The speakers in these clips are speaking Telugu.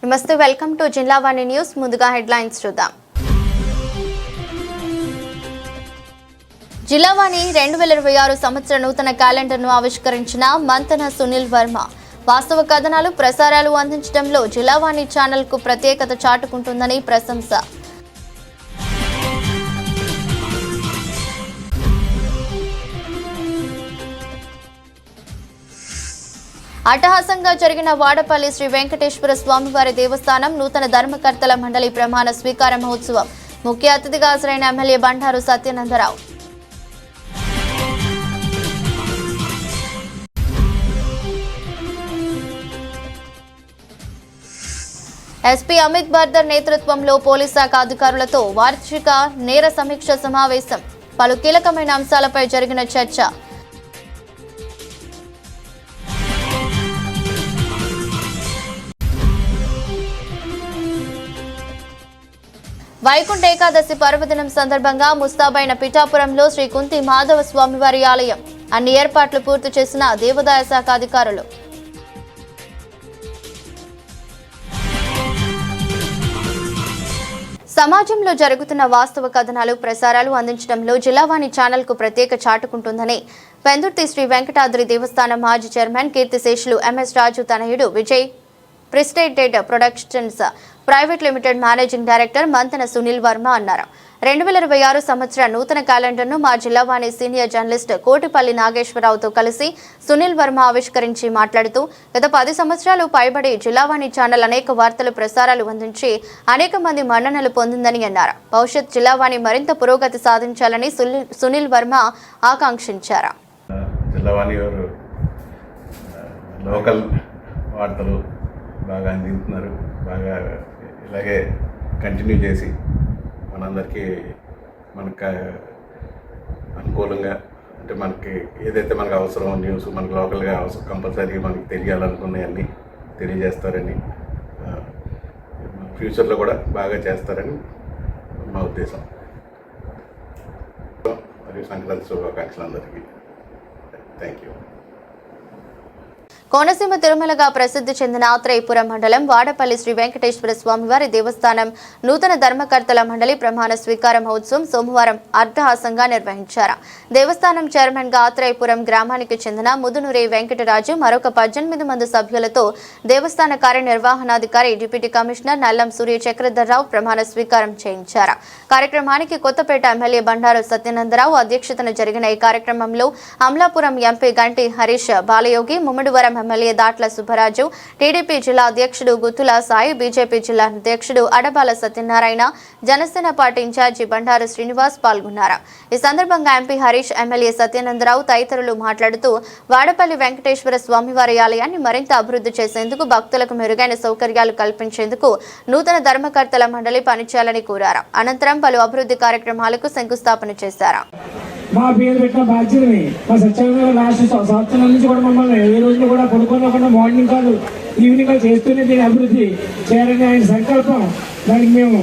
నమస్తే, వెల్కమ్ టు జిల్లావాణి న్యూస్. ముందుగా హెడ్లైన్స్ చూద్దాం. జిల్లావాణి 2026 సంవత్సర నూతన క్యాలెండర్ను ఆవిష్కరించిన మంతన సునీల్ వర్మ వాస్తవ కథనాలు ప్రసారాలు అందించడంలో జిల్లావాణి ఛానల్కు ప్రత్యేకత చాటుకుంటుందని ప్రశంస. అట్టహాసంగా జరిగిన వాడపల్లి శ్రీ వెంకటేశ్వర స్వామివారి దేవస్థానం నూతన ధర్మకర్తల మండలి ప్రమాణ స్వీకార మహోత్సవం. ముఖ్య అతిథిగా హాజరైన ఎమ్మెల్యే బండారు సత్యానందరావు. ఎస్పీ అమిత్ బర్దర్ నేతృత్వంలో పోలీస్ శాఖ అధికారులతో వార్షిక నేర సమీక్ష సమావేశం. పలు కీలకమైన అంశాలపై జరిగిన చర్చ. వైకుంఠ ఏకాదశి పర్వదినం సందర్భంగా ముస్తాబైన పిఠాపురంలో శ్రీ కుంతి మాధవ స్వామివారి ఆలయం. అన్ని ఏర్పాట్లు పూర్తి చేసిన దేవాదాయ శాఖ అధికారులు. సమాజంలో జరుగుతున్న వాస్తవ కథనాలు ప్రసారాలు అందించడంలో జిల్లావాణి ఛానల్కు ప్రత్యేక చాటుకుంటుందని పెందుర్తి శ్రీ వెంకటాద్రి దేవస్థానం మాజీ చైర్మన్ కీర్తిశేషులు ఎంఎస్ రాజు తనయుడు విజయ్ ప్రిస్టేటెడ్ productions private limited managing director Manthena Sunil Varma అన్నారు. 2026 సంవత్సర నూతన క్యాలెండర్ను మా జిల్లావాణి సీనియర్ జర్నలిస్ట్ కోటిపల్లి నాగేశ్వరరావుతో కలిసి సునీల్ వర్మ ఆవిష్కరించి మాట్లాడుతూ గత 10 సంవత్సరాలు పైబడి జిల్లావాణి ఛానల్ అనేక వార్తలు ప్రసారాలు అందించి అనేక మంది మన్ననలు పొందిందని అన్నారు. భవిష్యత్ జిల్లావాణి మరింత పురోగతి సాధించాలని సునీల్ వర్మ ఆకాంక్షించారు. లోకల్ వార్తలు బాగా అందిస్తున్నారు. బాగా ఇలాగే కంటిన్యూ చేసి మనందరికీ మనకు అనుకూలంగా అంటే మనకి ఏదైతే మనకు అవసరం న్యూస్ మనకు లోకల్గా అవసరం కంపల్సరీ మనకి తెలియాలనుకున్నవన్నీ తెలియజేస్తారని ఫ్యూచర్లో కూడా బాగా చేస్తారని మా ఉద్దేశం. మరియు సంక్రాంతి శుభాకాంక్షలు అందరికీ. Thank you. కోనసీమ తిరుమలగా ప్రసిద్ధి చెందిన ఆత్రేయపురం మండలం వాడపల్లి శ్రీ వెంకటేశ్వర స్వామివారి దేవస్థానం నూతన ధర్మకర్తల మండలి ప్రమాణ స్వీకార మహోత్సవం సోమవారం అర్ధహాసంగా నిర్వహించారు. దేవస్థానం చైర్మన్ గా ఆత్రేయపురం గ్రామానికి చెందిన ముదునూరి వెంకటరాజు మరొక 18 మంది సభ్యులతో దేవస్థాన కార్యనిర్వహణాధికారి డిప్యూటీ కమిషనర్ నల్లం సూర్య చక్రధర్రావు ప్రమాణ స్వీకారం చేయించారు. కార్యక్రమానికి కొత్తపేట ఎమ్మెల్యే బండారు సత్యానందరావు అధ్యక్షతన జరిగిన ఈ కార్యక్రమంలో అమలాపురం ఎంపీ గంటి హరీష్ బాలయోగి, ముమ్మడివరం ఎమ్మెల్యే దాట్ల సుబ్బరాజు, టీడీపీ జిల్లా అధ్యక్షుడు గుత్తుల సాయి, బీజేపీ జిల్లా అధ్యక్షుడు అడబాల సత్యనారాయణ, జనసేన పార్టీ ఇన్ఛార్జి బండారు శ్రీనివాస్ పాల్గొన్నారు. ఈ సందర్భంగా ఎంపీ హరీష్, ఎమ్మెల్యే సత్యానందరావు తదితరులు మాట్లాడుతూ వాడపల్లి వెంకటేశ్వర స్వామివారి ఆలయాన్ని మరింత అభివృద్ధి చేసేందుకు భక్తులకు మెరుగైన సౌకర్యాలు కల్పించేందుకు నూతన ధర్మకర్తల మండలి పనిచేయాలని కోరారు. అనంతరం పలు అభివృద్ధి కార్యక్రమాలకు శంకుస్థాపన చేశారు. మా పేరు పెట్టిన బాధ్యతని మా సత్యానంద రాష్ట్ర సంవత్సరం నుంచి కూడా మమ్మల్ని ఏ రోజులు కూడా పడుకోకుండా మార్నింగ్ కాదు ఈవినింగ్ కాదు చేస్తూనే దీన్ని అభివృద్ధి చేయాలని ఆయన సంకల్పం. దానికి మేము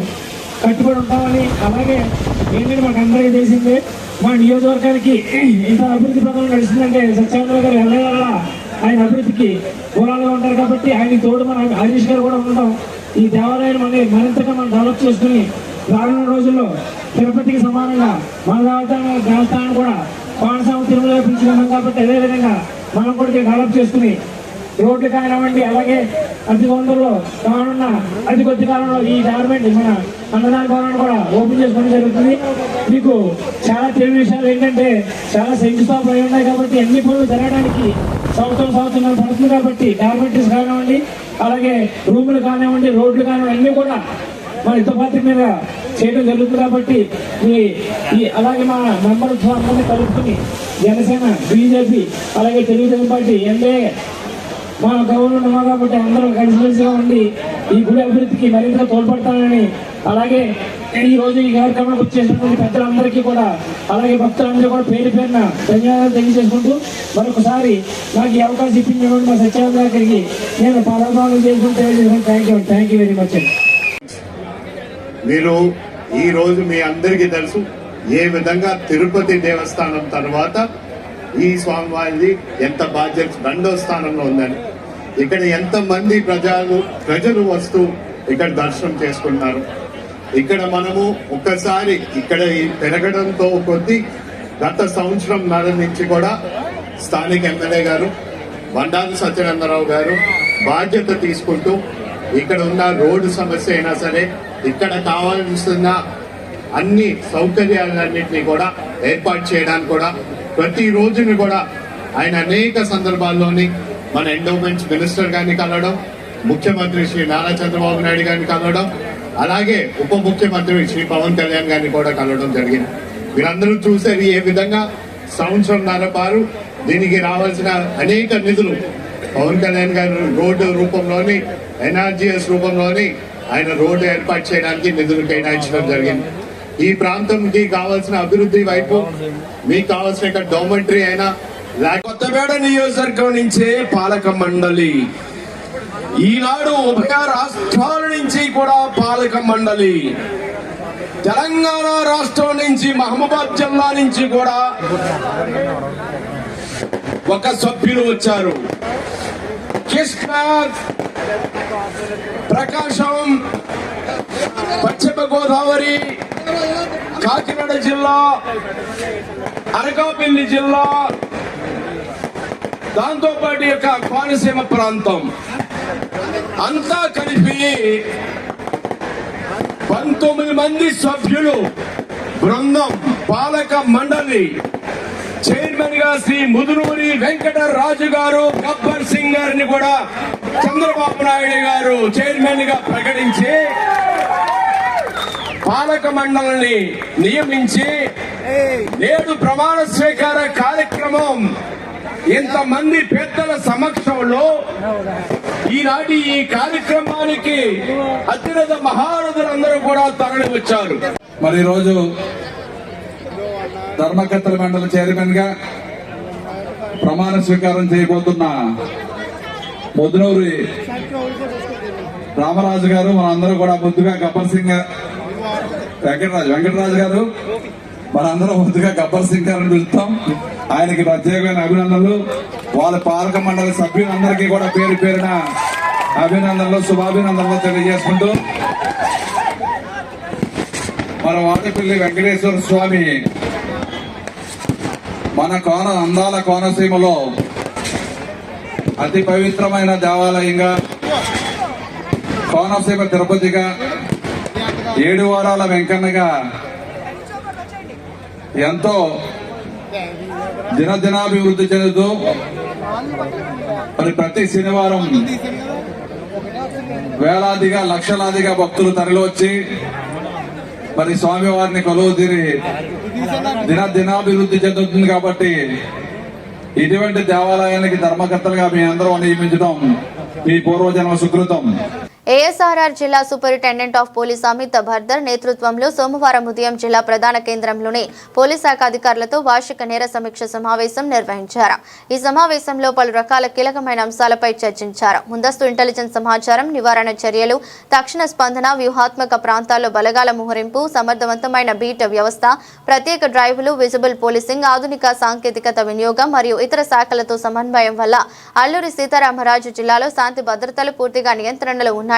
కట్టుబడి ఉంటామని. అలాగే ఏంటంటే మాకు అందరికీ తెలిసిందే మా నియోజకవర్గానికి ఇంత అభివృద్ధి పథకం నడుస్తుందంటే సత్యానంద గారు వెళ్ళగల ఆయన అభివృద్ధికి మూలాలుగా ఉంటారు. కాబట్టి ఆయన తోడు మన హరీష్ గారు కూడా ఉండడం ఈ దేవాలయాన్ని మరింతగా మనం డెవలప్ చేసుకుని రానున్న రోజుల్లో తిరుపతికి సమానంగా మన దేవస్థానం కూడా కోనసీమ తిరుమల పిలుచుకున్నాం. కాబట్టి అదేవిధంగా మనం కూడా డెవలప్ చేసుకుని రోడ్లు కానివ్వండి, అలాగే అతి తొందరలో కానున్న అతి కొద్ది కాలంలో ఈ గవర్నమెంట్ మన అన్నదాన భవనాన్ని కూడా ఓపెన్ చేసుకోవడం జరుగుతుంది. మీకు చాలా తెలివి విషయాలు ఏంటంటే చాలా శంకుస్థాపనలు ఉన్నాయి. కాబట్టి అన్ని పనులు జరగడానికి సంవత్సరం పడుతుంది. కాబట్టి డార్మెంటరీస్ కానివ్వండి, అలాగే రూములు కానివ్వండి, రోడ్లు కానివ్వండి అన్నీ కూడా మన యుద్ధపాత్ర మీద చేయడం జరుగుతుంది. కాబట్టి అలాగే మా మెంబర్స్ అందరినీ కలుపుకుని జనసేన, బీజేపీ, అలాగే తెలుగుదేశం పార్టీ, ఎన్డీఏ మా గవర్నమెంట్ ఉన్నా కాబట్టి అందరూ కలిసిమెలిసిగా ఉండి ఈ గుడి అభివృద్ధికి మరింత తోడ్పడతానని, అలాగే ఈ రోజు ఈ కార్యక్రమానికి వచ్చేసినటువంటి పెద్దలందరికీ కూడా అలాగే భక్తులందరూ కూడా పేరు పేరున ధన్యవాదాలు తెలియజేసుకుంటూ మరొకసారి నాకు ఈ అవకాశం ఇప్పించినటువంటి మా సత్యానంద గారికి నేను పాదభాగం చేసుకుంటూ తెలియజేసుకుంటాను. Thank you very much. మీరు ఈ రోజు మీ అందరికీ తెలుసు ఏ విధంగా తిరుపతి దేవస్థానం తర్వాత ఈ స్వామివారిది ఎంత బాధ్యత రెండో స్థానంలో ఉందని. ఇక్కడ ఎంతమంది ప్రజలు వస్తూ ఇక్కడ దర్శనం చేసుకుంటున్నారు. ఇక్కడ మనము ఒక్కసారి ఇక్కడ పెరగడంతో కొద్ది గత సంవత్సరం నుంచి కూడా స్థానిక ఎమ్మెల్యే గారు బండారు సత్యనందరావు గారు బాధ్యత తీసుకుంటూ ఇక్కడ ఉన్న రోడ్డు సమస్య అయినా సరే ఇక్కడ కావాల్సిన అన్ని సౌకర్యాలన్నింటినీ కూడా ఏర్పాటు చేయడానికి కూడా ప్రతి రోజుని కూడా ఆయన అనేక సందర్భాల్లోని మన ఎండోమెంట్స్ మినిస్టర్ గారిని కలవడం, ముఖ్యమంత్రి శ్రీ నారా చంద్రబాబు నాయుడు గారిని కలవడం, అలాగే ఉప ముఖ్యమంత్రి శ్రీ పవన్ కళ్యాణ్ గారిని కూడా కలవడం జరిగింది. మీరందరూ చూసేది ఏ విధంగా సంవత్సరంన్నర పారు దీనికి రావాల్సిన అనేక నిధులు పవన్ కళ్యాణ్ గారు రోడ్డు రూపంలోని ఎన్ఆర్జీఎస్ రూపంలోని ఆయన రోడ్డు ఏర్పాటు చేయడానికి నిధులు కేటాయించడం జరిగింది. ఈ ప్రాంతంకి కావాల్సిన అభివృద్ధి వైపు మీకు కావాల్సిన ఇక్కడ డోమెంటరీ అయినా కొత్తపేట నియోజకవర్గం నుంచే పాలక మండలి, ఈనాడు ఉభయ రాష్ట్రాల నుంచి కూడా పాలక మండలి, తెలంగాణ రాష్ట్రం నుంచి మహబూబాద్ జిల్లా నుంచి కూడా ఒక సభ్యులు వచ్చారు. కృష్ణా, ప్రకాశం, పశ్చిమ గోదావరి, కాకినాడ జిల్లా, అనకాపల్లి జిల్లా, దాంతో పాటు యొక్క కోనసీమ ప్రాంతం అంతా కలిపి 19 మంది సభ్యులు బృందం పాలక మండలి చైర్మన్ గా శ్రీ ముదునూరి వెంకటరాజు గారు, గబ్బర్ సింగ్ గారిని కూడా చంద్రబాబు నాయుడు గారు చైర్మన్ గా ప్రకటించి పాలక మండలిని నియమించి నేడు ప్రమాణ స్వీకార కార్యక్రమం ఇంతమంది పెద్దల సమక్షంలో ఈనాటి ఈ కార్యక్రమానికి అత్యున్నత మహారథులందరూ కూడా తరలి వచ్చారు. మరి ఈరోజు ధర్మకర్తల మండలి చైర్మన్ గా ప్రమాణ స్వీకారం చేయబోతున్న ముదునూరి రామరాజు గారు, మనందరూ కూడా ముద్దుగా గబ్బర్ సింగ్ వెంకటరాజు గారు, మనందరం ముద్దుగా గబ్బర్ సింగ్ గారిని పిలుస్తాం. ఆయనకి ప్రత్యేకమైన అభినందనలు. వాళ్ళ పాలక మండలి సభ్యులందరికీ కూడా పేరు పేరున అభినందనలు, శుభాభినందనలు తెలియజేసుకుంటూ మన వాడపల్లి వెంకటేశ్వర స్వామి మన అందాల కోనసీమలో అతి పవిత్రమైన దేవాలయంగా, కోనసీమ తిరుపతిగా, 7 వారాల వెంకన్నగా ఎంతో దినదినాభివృద్ధి చెందుతూ మరి ప్రతి శనివారం వేలాదిగా లక్షలాదిగా భక్తులు తరలివచ్చి మరి స్వామివారిని కొలువు తీరి దినాభివృద్ధి చెందుతుంది. కాబట్టి ఇటువంటి దేవాలయానికి ధర్మకర్తలుగా మీ అందరూ నియమించడం మీ పూర్వజన్మ సుకృతం. ఏఎస్ఆర్ఆర్ జిల్లా సూపరింటెండెంట్ ఆఫ్ పోలీస్ అమిత్ భర్దర్ నేతృత్వంలో సోమవారం ఉదయం జిల్లా ప్రధాన కేంద్రంలోని పోలీస్ శాఖ అధికారులతో వార్షిక నేర సమీక్ష సమావేశం నిర్వహించారు. ఈ సమావేశంలో పలు రకాల కీలకమైన అంశాలపై చర్చించారు. ముందస్తు ఇంటెలిజెన్స్ సమాచారం, నివారణ చర్యలు, తక్షణ స్పందన, వ్యూహాత్మక ప్రాంతాల్లో బలగాల మోహరింపు, సమర్థవంతమైన బీట్ వ్యవస్థ, ప్రత్యేక డ్రైవ్లు, విజిబుల్ పోలీసింగ్, ఆధునిక సాంకేతికత వినియోగం మరియు ఇతర శాఖలతో సమన్వయం వల్ల అల్లూరి సీతారామరాజు జిల్లాలో శాంతి భద్రతలు పూర్తిగా నియంత్రణలో ఉన్నాయని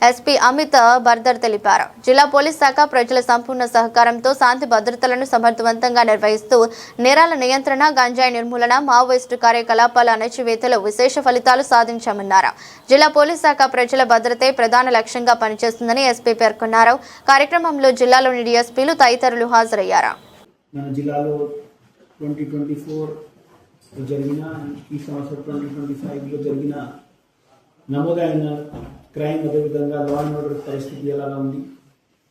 ఎస్పీ అమిత్ భర్దర్ తెలిపారు. జిల్లా పోలీస్ శాఖ ప్రజల సంపూర్ణ సహకారంతో శాంతి భద్రతలను సమర్థవంతంగా నిర్వహిస్తూ నేరాల నియంత్రణ, గంజాయి నిర్మూలన, మావోయిస్టు కార్యకలాపాల అణచివేతలో విశేష ఫలితాలు సాధించామన్నారు. జిల్లా పోలీస్ శాఖ ప్రజల భద్రతే ప్రధాన లక్ష్యంగా పనిచేస్తుందని ఎస్పీ పేర్కొన్నారు. కార్యక్రమంలో జిల్లాలోని డీఎస్పీలు తదితరులు హాజరయ్యారు. మన జిల్లాలో 2024 జరిగిన, ఈ సంవత్సరం 2025లో జరిగిన నమోదైన క్రైమ్, అదేవిధంగా లా అండ్ ఆర్డర్ పరిస్థితి ఎలాగా ఉంది,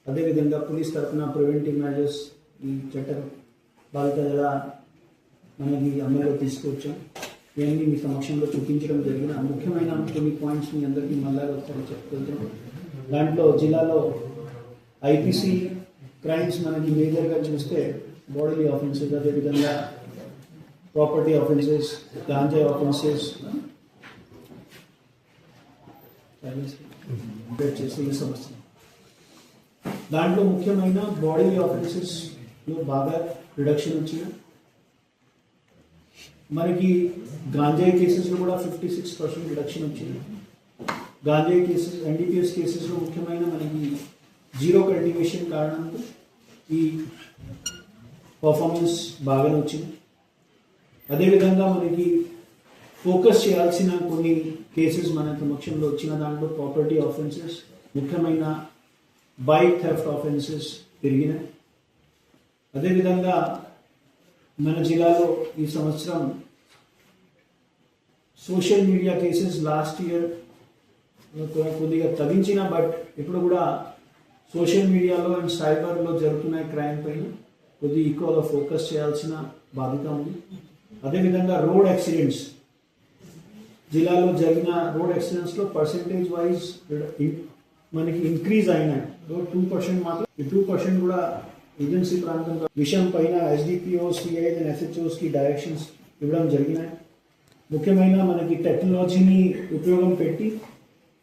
అదేవిధంగా పోలీస్ తరఫున ప్రివెంటివ్ మెజర్స్ ఈ చట్టం బాధ్యత ఎలా మనకి అమలులో తీసుకొచ్చాం, ఇవన్నీ మీ సమక్షంలో చూపించడం జరిగిన ముఖ్యమైన కొన్ని పాయింట్స్ మీ అందరికీ మళ్ళీ ఒకసారి చెప్పుకుంటున్నాం. దాంట్లో జిల్లాలో ఐపీసీ క్రైమ్స్ మనకి మేజర్గా చూస్తే బాడీ ఆఫెన్సెస్, అదేవిధంగా ప్రాపర్టీ ఆఫెన్సెస్, గాంజాయి ఆఫెన్సెస్ చేసే ఈ సమస్య. దాంట్లో ముఖ్యమైన బాడీ ఆఫెన్సెస్లో బాగా రిడక్షన్ వచ్చిన మనకి గాంజాయి కేసెస్లో కూడా 56% రిడక్షన్ వచ్చింది. గాంజాయి కేసెస్, ఎన్డీపీఎస్ కేసెస్లో ముఖ్యమైన మనకి జీరో కల్టివేషన్ కారణంతో ఈ పర్ఫార్మెన్స్ బాగానే వచ్చింది. అదేవిధంగా మనకి ఫోకస్ చేయాల్సిన కొన్ని కేసెస్ మన సమక్షంలో వచ్చిన దాంట్లో ప్రాపర్టీ ఆఫెన్సెస్, ముఖ్యమైన బైక్ థెఫ్ట్ ఆఫెన్సెస్ పెరిగినాయి. అదేవిధంగా మన జిల్లాలో ఈ సంవత్సరం social media cases last year కొద్దిగా తగ్గించిన, బట్ ఇప్పుడు కూడా సోషల్ మీడియాలో అండ్ సైబర్లో జరుగుతున్న క్రైమ్ పైన కొద్దిగా ఎక్కువగా ఫోకస్ చేయాల్సిన బాధ్యత ఉంది. అదేవిధంగా రోడ్ యాక్సిడెంట్స్, జిల్లాలో జరిగిన రోడ్ యాక్సిడెంట్స్లో పర్సెంటేజ్ వైజ్ మనకి ఇంక్రీజ్ అయినాయి. 2% మాత్రం, 2% కూడా ఏజెన్సీ ప్రాంతంలో విషయం పైన ఎస్డిపిఓస్, సిఐస్ అండ్ ఎస్హెచ్ఓస్కి డైరెక్షన్స్ ఇవ్వడం జరిగినాయి. ముఖ్యమైన మనకి టెక్నాలజీని ఉపయోగం పెట్టి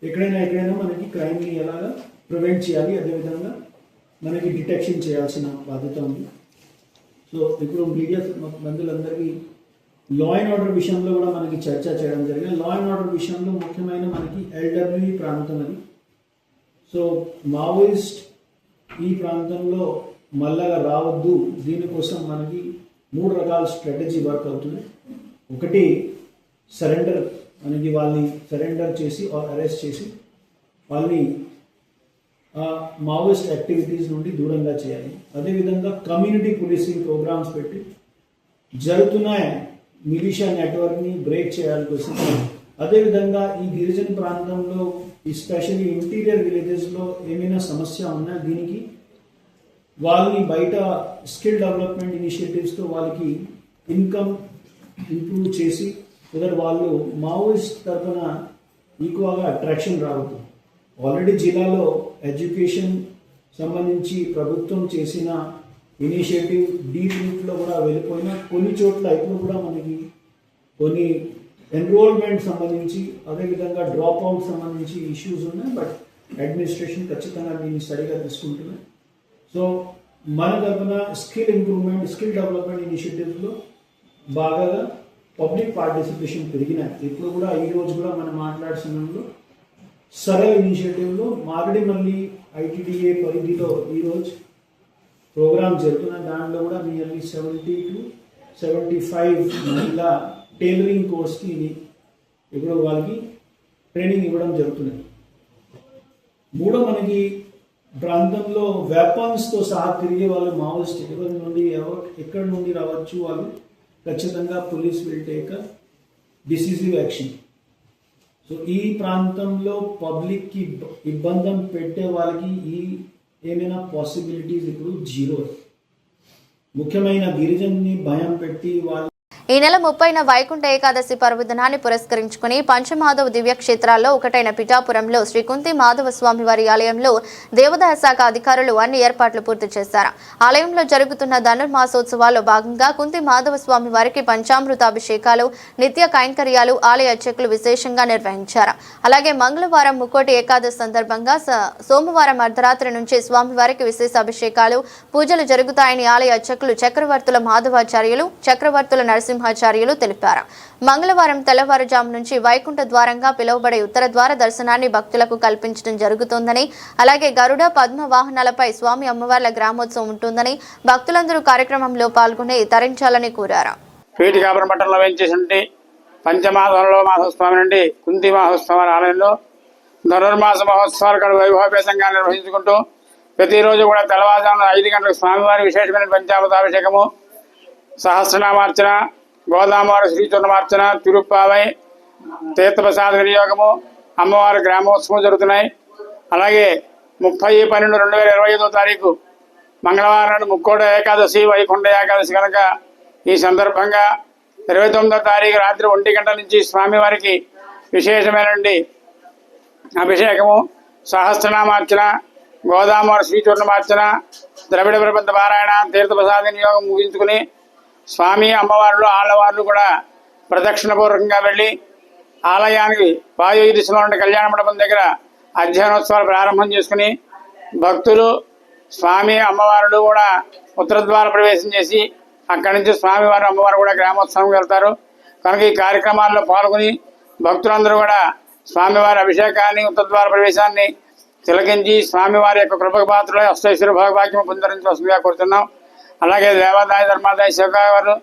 ఎక్కడైనా మనకి క్రైమ్ని ఎలాగా ప్రివెంట్ చేయాలి, అదేవిధంగా మనకి డిటెక్షన్ చేయాల్సిన బాధ్యత ఉంది. సో ఇప్పుడు మీడియా బంధువులందరికీ లా అండ్ ఆర్డర్ విషయంలో కూడా మనకి చర్చ చేయడం జరిగింది. లా అండ్ ఆర్డర్ విషయంలో ముఖ్యమైన మనకి ఎల్డబ్ల్యూఈ ప్రాంతం అది. సో మావోయిస్ట్ ఈ ప్రాంతంలో మళ్ళగా రావద్దు, దీనికోసం మనకి 3 రకాల స్ట్రాటజీ వర్క్ అవుతుంది. ఒకటి సరెండర్, మనకి వాళ్ళని సరెండర్ చేసి అరెస్ట్ చేసి వాళ్ళని మావోయిస్ట్ యాక్టివిటీస్ నుండి దూరంగా చేయాలి. అదేవిధంగా కమ్యూనిటీ పోలీసింగ్ ప్రోగ్రామ్స్ పెట్టి జరుగుతున్న మిలిషియా నెట్వర్క్ని బ్రేక్ చేయాలి కోసం. అదేవిధంగా ఈ గిరిజన ప్రాంతంలో ఎస్పెషల్లీ ఇంటీరియర్ విలేజెస్లో ఏమైనా సమస్య ఉన్నా దీనికి వాళ్ళని బయట స్కిల్ డెవలప్మెంట్ ఇనిషియేటివ్స్తో వాళ్ళకి ఇన్కమ్ ఇంప్రూవ్ చేసి వాళ్ళు మావోయిస్ట్ తరఫున ఈక్వల్గా అట్రాక్షన్ రావద్దు. ఆల్రెడీ జిల్లాలో ఎడ్యుకేషన్ సంబంధించి ప్రభుత్వం చేసిన ఇనిషియేటివ్ డీప్ రూట్లో కూడా వెళ్ళిపోయినా కొన్ని చోట్ల ఇప్పుడు కూడా మనకి కొన్ని ఎన్రోల్మెంట్ సంబంధించి, అదేవిధంగా డ్రాప్ అవుట్ సంబంధించి ఇష్యూస్ ఉన్నాయి. బట్ అడ్మినిస్ట్రేషన్ ఖచ్చితంగా దీన్ని సరిగా తీసుకుంటున్నాయి. సో మన తరఫున స్కిల్ ఇంప్రూవ్మెంట్, స్కిల్ డెవలప్మెంట్ ఇనిషియేటివ్స్లో బాగా పబ్లిక్ పార్టిసిపేషన్ పెరిగినాయి. ఇప్పుడు కూడా ఈ రోజు కూడా మనం మాట్లాడే సమయంలో సరళ ఇనిషియేటివ్లో మారేడుమల్లి ఐటీడీఏ పరిధిలో ఈరోజు ప్రోగ్రామ్ జరుగుతున్న దాంట్లో కూడా నియర్లీ 70 to 75 మహిళా టైలరింగ్ కోర్స్కి ఇప్పుడు వాళ్ళకి ట్రైనింగ్ ఇవ్వడం జరుగుతుంది. మూడో మనకి ప్రాంతంలో వెపన్స్తో సహా తిరిగే వాళ్ళు మావోయిస్ట్ ఎక్కడి నుండి రావచ్చు, వాళ్ళు ఖచ్చితంగా police will take decisive action. So ఈ ప్రాంతంలో పబ్లిక్కి ఇబ్బంది పెట్టే వాళ్ళకి ఏమైనా పాసిబిలిటీస్ ఇప్పుడు జీరో. ముఖ్యమైన గిరిజన్ని భయం పెట్టి వాళ్ళు ఈ నెల 30న వైకుంఠ ఏకాదశి పర్వదినాన్ని పురస్కరించుకుని పంచమాధవ దివ్యక్షేత్రాల్లో ఒకటైన పిఠాపురంలో శ్రీ కుంతి మాధవ స్వామి వారి ఆలయంలో దేవాదాయ శాఖ అధికారులు అన్ని ఏర్పాట్లు పూర్తి చేశారు. ఆలయంలో జరుగుతున్న ధనుర్మాసోత్సవాల్లో భాగంగా కుంతి మాధవ స్వామి వారికి పంచామృతాభిషేకాలు, నిత్య కైంకర్యాలు ఆలయ అర్చకులు విశేషంగా నిర్వహించారు. అలాగే మంగళవారం ముక్కోటి ఏకాదశి సందర్భంగా సోమవారం అర్ధరాత్రి నుంచి స్వామివారికి విశేష అభిషేకాలు, పూజలు జరుగుతాయని ఆలయ అర్చకులు చక్రవర్తుల మాధవాచార్యులు, చక్రవర్తుల నరసింహాచార్యులు తెలిపారు. మంగళవారం తెల్లవారుజాము నుంచి వైకుంఠ ద్వారంగా పిలువబడే ఉత్తర ద్వార దర్శనాన్ని భక్తులకు కల్పించడం జరుగుతోందని, అలాగే గరుడ, పద్మ వాహనాలపై స్వామి అమ్మవార్ల గ్రామోత్సవం ఉంటుందని భక్తులందరూ కార్యక్రమంలో పాల్గొని తరించాలని కోరారు. పీఠికాపురం పట్టణంలో వేయించేటువంటి పంచమాధవంలో మాసోత్సవం నుండి కుంతి మహోత్సవాల ఆలయంలో ధనుర్మాస మహోత్సవాలు ఇక్కడ వైభవపేతంగా నిర్వహించుకుంటూ ప్రతిరోజు కూడా తెల్లవారుజామున 5 గంటలకు స్వామివారి విశేషమైన పంచామృతాభిషేకము, సహస్రనామార్చన, గోదామారు శ్రీచూర్ణమార్చన, తిరుప్పావై, తీర్థప్రసాద వినియోగము, అమ్మవారి గ్రామోత్సవం జరుగుతున్నాయి. అలాగే 30/12/2025 తారీఖు మంగళవారం నాడు ముక్కోటి ఏకాదశి, వైకుంఠ ఏకాదశి కనుక ఈ సందర్భంగా 29వ తారీఖు రాత్రి 1 గంటల నుంచి స్వామివారికి విశేషమైనటువంటి అభిషేకము, సహస్రనామార్చన, గోదామారు శ్రీచూర్ణమార్చన, ద్రవిడ ప్రబంధ పారాయణ, తీర్థప్రసాద వినియోగం ముగించుకుని స్వామి అమ్మవార్లు ఆళ్లవార్లు కూడా ప్రదక్షిణపూర్వకంగా వెళ్ళి ఆలయానికి వాయు దిశలో ఉండే కళ్యాణ మండపం దగ్గర అధ్యయనోత్సవాలు ప్రారంభం చేసుకుని భక్తులు స్వామి అమ్మవారులు కూడా ఉత్తర ద్వార ప్రవేశం చేసి అక్కడి నుంచి స్వామివారు అమ్మవారు కూడా గ్రామోత్సవం వెళ్తారు. కనుక ఈ కార్యక్రమాల్లో పాల్గొని భక్తులందరూ కూడా స్వామివారి అభిషేకాన్ని ఉత్తద్వార ప్రవేశాన్ని తిలకించి స్వామివారి యొక్క కృపకు పాత్రలై అష్టైశ్వర భాగ్యం పొందరించవలసిందిగా కోరుతున్నాం. అలాగే దేవాదాయ ధర్మాదాయ శాఖ వారు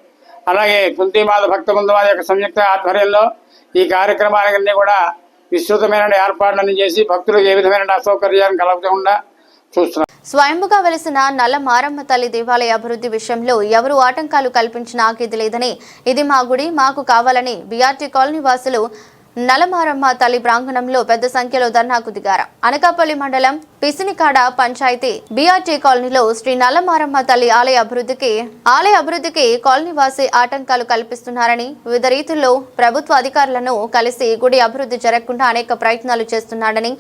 అలాగే కుంతిమాత భక్త బృందం యొక్క సంయుక్త ఆధ్వర్యంలో ఈ కార్యక్రమాలన్నీ కూడా విస్తృతమైన ఏర్పాట్లన్నీ చేసి భక్తులకు ఏ విధమైన అసౌకర్యాన్ని కలగకుండా చూస్తున్నాం. స్వయంభుగా వెలిసిన నల్ల మారమ్మ తల్లి దేవాలయ అభివృద్ధి విషయంలో ఎవరు ఆటంకాలు కల్పించినా ఆగేది లేదని, ఇది మా గుడి మాకు కావాలని బీఆర్టీ కాలనీ వాసులు నల్లమారమ్మ తల్లి ప్రాంగణంలో పెద్ద సంఖ్యలో ధర్నాకు దిగారు. అనకాపల్లి మండలం పిసినికాడ పంచాయతీ బీఆర్టీ కాలనీలో శ్రీ నల్లమారమ్మ తల్లి ఆలయ అభివృద్ధికి కాలనీవాసి ఆటంకాలు కల్పిస్తున్నారని, వివిధ రీతుల్లో ప్రభుత్వ అధికారులను కలిసి గుడి అభివృద్ధి జరగకుండా అనేక ప్రయత్నాలు చేస్తున్నాడని,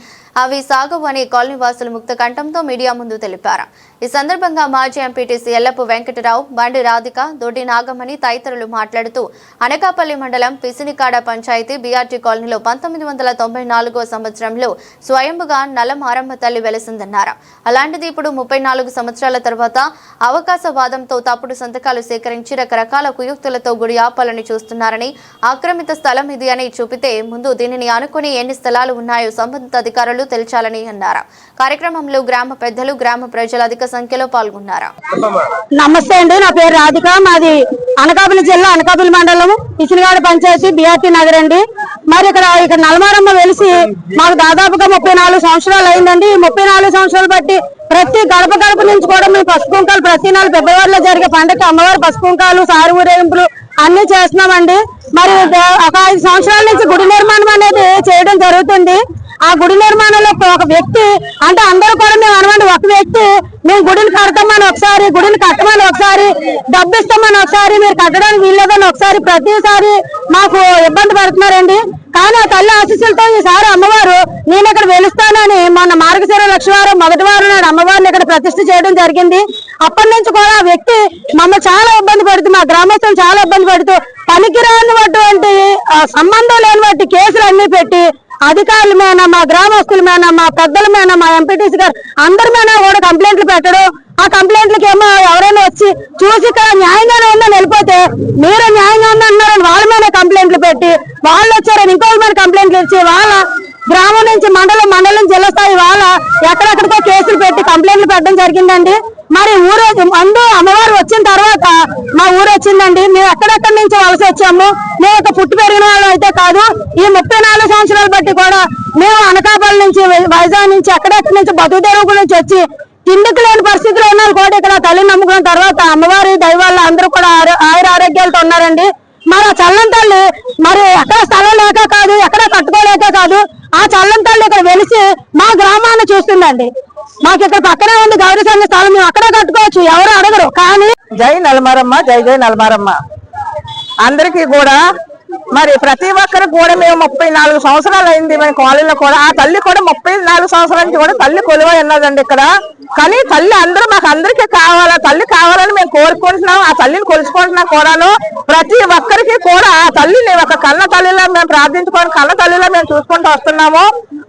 అవి సాగవు అని కాలనీవాసులు ముక్త కంఠంతో మీడియా ముందు తెలిపారు. ఈ సందర్భంగా మాజీ ఎంపీటీసీ ఎల్లపు వెంకటరావు, బండి రాధిక, దొడ్డి నాగమణి తదితరులు మాట్లాడుతూ అనకాపల్లి మండలం పిసినికాడ పంచాయతీ బీఆర్టీ కాలనీలో 1994 సంవత్సరంలో స్వయంభుగా నల్లమారమ్మ తల్లి వెలిసిందన్నారు. అలాంటిది ఇప్పుడు 34 సంవత్సరాల తర్వాత అవకాశవాదంతో తప్పుడు సంతకాలు సేకరించి రకరకాల కుయుక్తులతో గుడి ఆపాలని చూస్తున్నారని, ఆక్రమిత స్థలం ఇది అని చూపితే ముందు దీనిని అనుకుని ఎన్ని స్థలాలు ఉన్నాయో సంబంధిత అధికారులు తెల్చాలని అన్నారు. కార్యక్రమంలో గ్రామ పెద్దలు, గ్రామ ప్రజలు అధిక సంఖ్యలో పాల్గొన్నారు. నమస్తే అండి, నా పేరు రాధిక. మాది అనకాపల్లి జిల్లా అనకాపల్లి మండలం పిసినిగాడ పంచాయతీ బీఆర్టీ నగర్ అండి. మరి ఇక్కడ నల్లమారమ్మ వెలిసి మాకు దాదాపుగా 34 సంవత్సరాలు అయిందండి. 34 సంవత్సరాలు బట్టి ప్రతి గడప నుంచి కూడా మేము పసుపు కుంకాలు ప్రతి నెల ఫిబ్రవరిలో జరిగే పండుగ అమ్మవారి పసుపు కుంకాలు, సారి ఊరేగింపులు అన్ని చేస్తున్నామండి. మరి ఒక 5 సంవత్సరాల నుంచి గుడి నిర్మాణం అనేది చేయడం జరుగుతుంది. ఆ గుడి నిర్మాణంలో ఒక వ్యక్తి అంటే అందరూ కూడా మేము అనమాట, ఒక వ్యక్తి మేము గుడిని కడతామని ఒకసారి, గుడిని కట్టమని ఒకసారి, డబ్బు ఇస్తామని ఒకసారి, మీరు కట్టడానికి వీల్లేదని ఒకసారి, ప్రతిసారి మాకు ఇబ్బంది పడుతున్నారండి. కానీ ఆ తల్లి ఆశీస్సులతో ఈసారి అమ్మవారు నేను ఇక్కడ వెలుస్తానని మొన్న మార్గశిర లక్షవారం మొదటి వారం నాడు అమ్మవారిని ఇక్కడ ప్రతిష్ఠ చేయడం జరిగింది. అప్పటి నుంచి కూడా ఆ వ్యక్తి మమ్మల్ని చాలా ఇబ్బంది పెడుతూ, మా గ్రామస్తులు చాలా ఇబ్బంది పెడుతూ, పనికిరానిటువంటి సంబంధం లేనివంటి కేసులు అన్ని పెట్టి అధికారుల మీద, మా గ్రామస్తుల మీద, మా పెద్దల మీద, మా ఎంపీటీసీ గారు అందరి మీద కూడా కంప్లైంట్లు పెట్టడం. ఆ కంప్లైంట్లకి ఏమో ఎవరైనా వచ్చి చూసి ఇక్కడ న్యాయంగానే ఉందని వెళ్ళిపోతే మీరు న్యాయంగా ఉందన్నారని వాళ్ళ మీద కంప్లైంట్లు పెట్టి, వాళ్ళు వచ్చారని ఇంకోళ్ళ మీద కంప్లైంట్లు ఇచ్చి, వాళ్ళ గ్రామం నుంచి మండలం జిల్లా స్థాయి వాళ్ళ ఎక్కడెక్కడికో కేసులు పెట్టి కంప్లైంట్లు పెట్టడం జరిగిందండి. మరి ఊరు ముందు అమ్మవారు వచ్చిన తర్వాత మా ఊరు వచ్చిందండి. మేము ఎక్కడెక్కడి నుంచి వలస వచ్చాము. మేము ఒక పుట్టి పెరిగిన వాళ్ళు అయితే కాదు. ఈ 34 సంవత్సరాలు బట్టి కూడా మేము అనకాపల్లి నుంచి, వైజాగ్ నుంచి, ఎక్కడెక్కడి నుంచి, బతుకుదేవుల నుంచి వచ్చి తిండికి లేని పరిస్థితులు ఉన్నారు కూడా ఇక్కడ తల్లి నమ్ముకున్న తర్వాత అమ్మవారి దైవాళ్ళ అందరూ కూడా ఆయుర ఆరోగ్యాలతో ఉన్నారండి. మరి ఆ చల్లని తల్లి మరి ఎక్కడ స్థలం లేక కాదు, ఎక్కడ కట్టుకోలేక కాదు, ఆ చల్లని తల్లి ఇక్కడ వెలిసి మా గ్రామాన్ని చూస్తుందండి. మాకు ఇక్కడ పక్కనే ఉంది గౌరీ సంఘ స్థలం, మేము అక్కడే కట్టుకోవచ్చు, ఎవరు అడగరు. కానీ జై నల్లమారమ్మ, జై జై నల్లమారమ్మ. అందరికీ కూడా మరి ప్రతి ఒక్కరికి కూడా మేము 34 సంవత్సరాలు అయింది మన కాలనీలో కూడా. ఆ తల్లి కూడా 34 సంవత్సరాల నుంచి కూడా తల్లి కొలువై ఉన్నదండి ఇక్కడ. కానీ తల్లి అందరూ మాకు అందరికీ కావాలా, తల్లి కావాలని మేము కోరుకుంటున్నాం. ఆ తల్లిని కొలుచుకుంటున్నాం కూడాను. ప్రతి ఒక్కరికి కూడా ఆ తల్లిని ఒక కన్న తల్లిలో మేము ప్రార్థించుకొని కన్న తల్లిలో మేము చూసుకుంటూ వస్తున్నాము.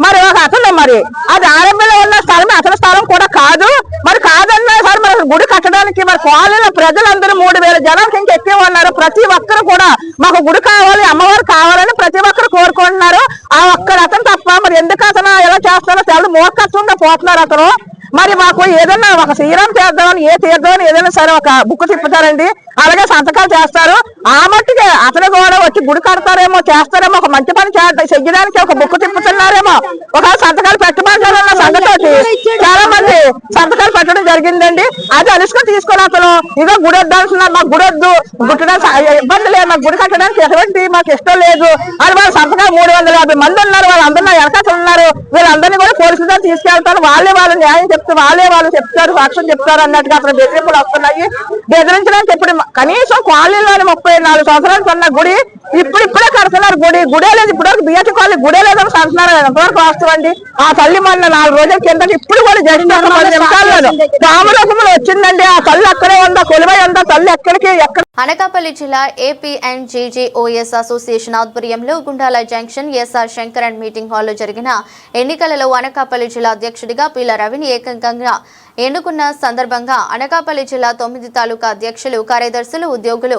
మరి ఒక అతను మరి అది ఆరంభంలో ఉన్న స్థలం అతని స్థలం కూడా కాదు. మరి కాదన్నా సరే మరి గుడి కట్టడానికి మరి కాలనీలో ప్రజలందరూ 3000 జనానికి ఇంకా ఎక్కువ ఉన్నారు. ప్రతి ఒక్కరు కూడా మాకు గుడి కావాలి, అమ్మవారు కావాలని ప్రతి ఒక్కరు కోరుకుంటున్నారు. ఆ ఒక్కడు అతను తప్ప మరి ఎందుకు అతను ఎలా చేస్తారో చాలా మూర్ఖత్వంగా పోతున్నారు అతను. మరి మాకు ఏదన్నా ఒక శ్రీరామ్ చేద్దామని ఏ తీర్థమని ఏదైనా సరే ఒక బుక్ తిప్పుతారండి, అలాగే సంతకాలు చేస్తారు. ఆ మట్టికి అతను కూడా వచ్చి గుడి కడతారేమో, చేస్తారేమో, ఒక మంచి పని చెయ్యడానికి ఒక బుక్ తిప్పుతున్నారేమో, ఒక సంతకాలు పెట్టమంటారన్న సంగతి చాలా మంది సంతకాలు పెట్టడం జరిగిందండి. అది అలుసుకొని తీసుకొని అతను ఇదో గుడి వద్దాల్సిన్నారు, మాకు గుడి వద్దు, గుట్టడానికి ఇబ్బంది లేదు, మాకు గుడి కట్టడానికి ఎటువంటి మాకు ఇష్టం లేదు అని వాళ్ళ సంతకాలు 350 మంది ఉన్నారు. వాళ్ళందరూ వెనకాల ఉన్నారు. వీళ్ళందరినీ కూడా పోలీసుల దగ్గర తీసుకెళ్తారు. వాళ్ళు న్యాయం చెప్తే వాళ్ళు చెప్తారు, సాక్ష్యం చెప్తారు అన్నట్టుగా అక్కడ బెదిరింపులు వస్తున్నాయి. బెదిరించడానికి ఇప్పుడు కనీసం కాలనీలోని 34 సంవత్సరాలు ఉన్న గుడి ఇప్పుడే కడుతున్నారు. గుడే లేదు, ఇప్పుడు బియ్యటి కాలనీ గుడే లేదని అంటున్నారు. ఎంతవరకు వాస్తవండి? ఆ తల్లి మొన్న 4 రోజుల కింద ఇప్పుడు కూడా జరిగింది. 10 నిమిషాల్లో రామరసములు వచ్చిందండి. ఆ తల్లి అక్కడే ఉందా, కొలువై ఉందా, తల్లి ఎక్కడికి ఎక్కడ? అనకాపల్లి జిల్లా ఏపీఎన్జీజీఓఎస్ అసోసియేషన్ ఆధ్వర్యంలో Gundala junction SR Shankaran meeting హాల్లో జరిగిన ఎన్నికలలో అనకాపల్లి జిల్లా అధ్యక్షుడిగా పీల రవిని ఏకంగా ఎన్నుకున్న సందర్భంగా అనకాపల్లి జిల్లా 9 తాలూకా అధ్యక్షులు, కార్యదర్శులు, ఉద్యోగులు,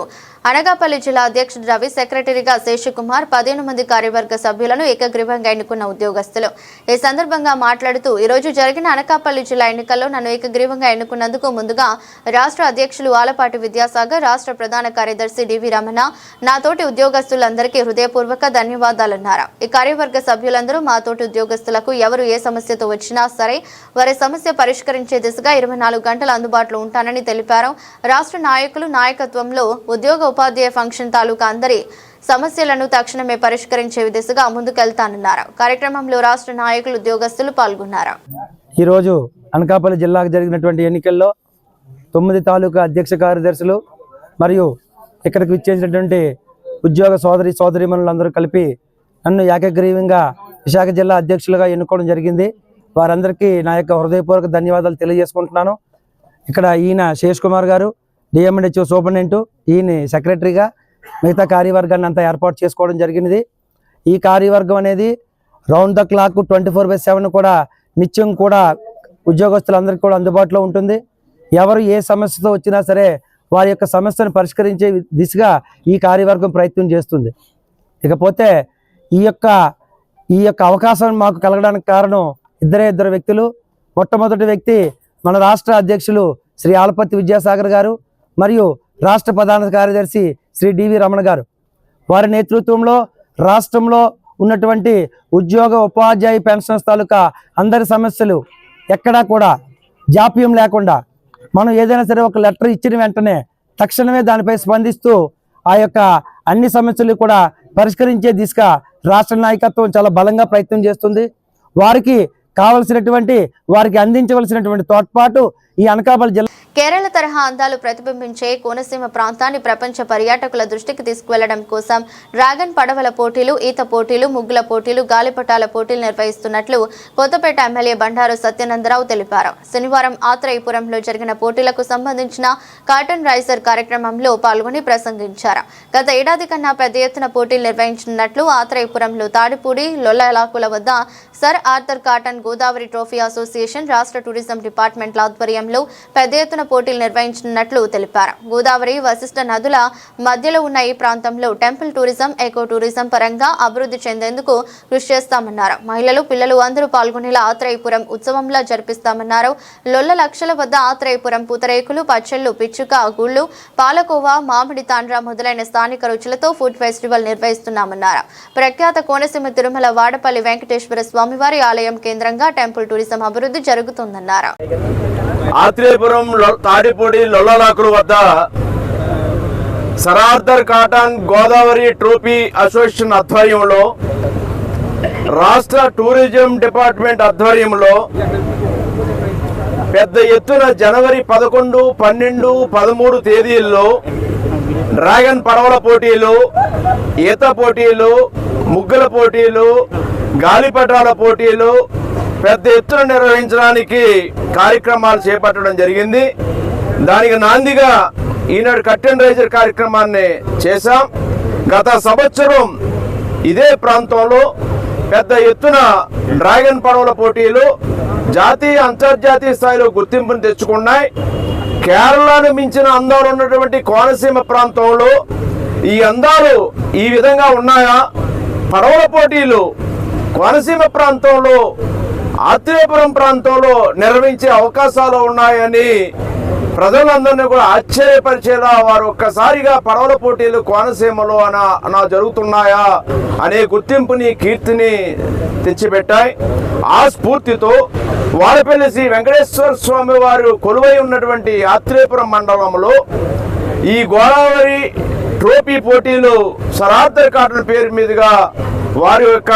అనకాపల్లి జిల్లా అధ్యక్షుడు రవి, సెక్రటరీగా శేషకుమార్, 15 మంది కార్యవర్గ సభ్యులను ఏకగ్రీవంగా ఎన్నుకున్న ఉద్యోగస్తులు ఈ సందర్భంగా మాట్లాడుతూ, ఈ రోజు జరిగిన అనకాపల్లి జిల్లా ఎన్నికల్లో నన్ను ఏకగ్రీవంగా ఎన్నుకున్నందుకు ముందుగా రాష్ట్ర అధ్యక్షులు ఆలపాటి విద్యాసాగర్, రాష్ట్ర ప్రధాన కార్యదర్శి డివి రమణ, నాతోటి ఉద్యోగస్తులందరికీ హృదయపూర్వక ధన్యవాదాలన్నారు. ఈ కార్యవర్గ సభ్యులందరూ మాతోటి ఉద్యోగస్తులకు ఎవరు ఏ సమస్యతో వచ్చినా సరే వారి సమస్య పరిష్కరించే దిశగా 24 గంటలు అందుబాటులో ఉంటానని తెలిపారు. రాష్ట్ర నాయకులు నాయకత్వంలో ఉద్యోగ ఉపాధ్యాయ ఫంక్షన్ తాలూకా అందరి సమస్యలను తక్షణమే పరిష్కరించే దిశగా ముందుకెళ్తానన్నారు. కార్యక్రమంలో రాష్ట్ర నాయకులు, ఉద్యోగస్తులు పాల్గొన్నారు. ఈరోజు అనకాపల్లి జిల్లాకు జరిగినటువంటి ఎన్నికల్లో 9 తాలూకా అధ్యక్ష కార్యదర్శులు మరియు ఇక్కడికి విచ్చేసినటువంటి ఉద్యోగ సోదరీమణులందరూ కలిపి నన్ను ఏకగ్రీవంగా విశాఖ జిల్లా అధ్యక్షులుగా ఎన్నుకోవడం జరిగింది. వారందరికీ నా యొక్క హృదయపూర్వక ధన్యవాదాలు తెలియజేసుకుంటున్నాను. ఇక్కడ ఈయన శేషకుమార్ గారు డిఎంఎన్హెచ్ఓ సూపరింటెండెంట్, ఈయన సెక్రటరీగా మిగతా కార్యవర్గాన్ని అంతా ఏర్పాటు చేసుకోవడం జరిగినది. ఈ కార్యవర్గం అనేది రౌండ్ ద క్లాక్ 24/7 కూడా నిత్యం కూడా ఉద్యోగస్తులందరికీ కూడా అందుబాటులో ఉంటుంది. ఎవరు ఏ సమస్యతో వచ్చినా సరే వారి యొక్క సమస్యను పరిష్కరించే దిశగా ఈ కార్యవర్గం ప్రయత్నం చేస్తుంది. ఇకపోతే ఈ యొక్క అవకాశం మాకు కలగడానికి కారణం ఇద్దరు వ్యక్తులు. మొట్టమొదటి వ్యక్తి మన రాష్ట్ర అధ్యక్షులు శ్రీ ఆలపతి విద్యాసాగర్ గారు మరియు రాష్ట్ర ప్రధాన కార్యదర్శి శ్రీ డివి రమణ గారు. వారి నేతృత్వంలో రాష్ట్రంలో ఉన్నటువంటి ఉద్యోగ ఉపాధ్యాయ పెన్షన్స్ తాలూకా అందరి సమస్యలు ఎక్కడా కూడా జాప్యం లేకుండా మనం ఏదైనా సరే ఒక లెటర్ ఇచ్చిన వెంటనే తక్షణమే దానిపై స్పందిస్తూ ఆ యొక్క అన్ని సమస్యలు కూడా పరిష్కరించే దిశగా రాష్ట్ర నాయకత్వం చాలా బలంగా ప్రయత్నం చేస్తుంది. వారికి అందించవలసినటువంటి తోడ్పాటు ఈ అనకాపల్లి జిల్లా కేరళ తరహా అందాలు ప్రతిబింబించే కోనసీమ ప్రాంతాన్ని ప్రపంచ పర్యాటకుల దృష్టికి తీసుకువెళ్లడం కోసం డ్రాగన్ పడవల పోటీలు, ఈత పోటీలు, ముగ్గుల పోటీలు, గాలిపటాల పోటీలు నిర్వహిస్తున్నట్లు కొత్తపేట ఎమ్మెల్యే బండారు సత్యనందరావు తెలిపారు. శనివారం ఆత్రేయపురంలో జరిగిన పోటీలకు సంబంధించిన కాటన్ రైజర్ కార్యక్రమంలో పాల్గొని ప్రసంగించారు. గత ఏడాది కన్నా పెద్ద ఎత్తున పోటీలు నిర్వహించనున్నట్లు ఆత్రేయపురంలో తాడిపూడి, లొల్లలాకుల వద్ద sir Arthur cotton Godavari trophy association, రాష్ట్ర టూరిజం డిపార్ట్మెంట్ల ఆధ్వర్యంలో పెద్ద ఎత్తున పోటీలు నిర్వహించనున్నట్లు తెలిపారు. గోదావరి, వశిష్ఠ నదుల మధ్యలో ఉన్న ఈ ప్రాంతంలో టెంపుల్ టూరిజం, ఎకో టూరిజం పరంగా అభివృద్ధి చెందేందుకు కృషి చేస్తామన్నారు. మహిళలు, పిల్లలు అందరూ పాల్గొనేలా ఆత్రేయపురం ఉత్సవంలా జరిపిస్తామన్నారు. లొల్ల లక్షల వద్ద ఆత్రేయపురం పూతరేకులు, పచ్చళ్ళు, పిచ్చుక, గుళ్ళు, పాలకోవా, మామిడి తాండ్ర మొదలైన స్థానిక రుచులతో ఫుడ్ ఫెస్టివల్ నిర్వహిస్తున్నామన్నారు. ప్రఖ్యాత కోనసీమ తిరుమల వాడపల్లి వెంకటేశ్వర స్వామివారి ఆలయం కేంద్రంగా టెంపుల్ టూరిజం అభివృద్ధి జరుగుతుందన్నారు. ఆత్రేయపురం తాడిపూడి లొల్లలాకుల వద్ద sir Arthur cotton Godavari trophy association ఆధ్వర్యంలో, రాష్ట్ర టూరిజం డిపార్ట్మెంట్ ఆధ్వర్యంలో పెద్ద ఎత్తున జనవరి 11, 12, 13 తేదీల్లో డ్రాగన్ పడవల పోటీలు, ఈత పోటీలు, ముగ్గుల పోటీలు, గాలిపటాల పోటీలు పెద్ద ఎత్తున నిర్వహించడానికి కార్యక్రమాలు చేపట్టడం జరిగింది. దానికి నాందిగా ఈనాడు కట్టెన్ రైజర్ కార్యక్రమాన్ని చేశాం. గత సంవత్సరం ఇదే ప్రాంతంలో పెద్ద ఎత్తున డ్రాగన్ పడవల పోటీలు జాతీయ, అంతర్జాతీయ స్థాయిలో గుర్తింపును తెచ్చుకున్నాయి. కేరళను మించిన అందాలు ఉన్నటువంటి కోనసీమ ప్రాంతంలో ఈ అందాలు ఈ విధంగా ఉన్నాయా? పడవల పోటీలు కోనసీమ ప్రాంతంలో, ఆత్రేయపురం ప్రాంతంలో నిర్వహించే అవకాశాలు ఉన్నాయని ప్రజలందరినీ కూడా ఆశ్చర్యపరిచేలా వారు ఒక్కసారిగా పడవల పోటీలు కోనసీమలో అలా జరుగుతున్నాయా అనే గుర్తింపుని, కీర్తిని తెచ్చిపెట్టాయి. ఆ స్ఫూర్తితో వాడపల్లి శ్రీ వెంకటేశ్వర స్వామి వారు కొలువై ఉన్నటువంటి ఆత్రేయపురం మండలంలో ఈ గోదావరి ట్రోఫీ పోటీలు సర్ ఆర్థర్ కాటన్ పేరు మీదుగా వారి యొక్క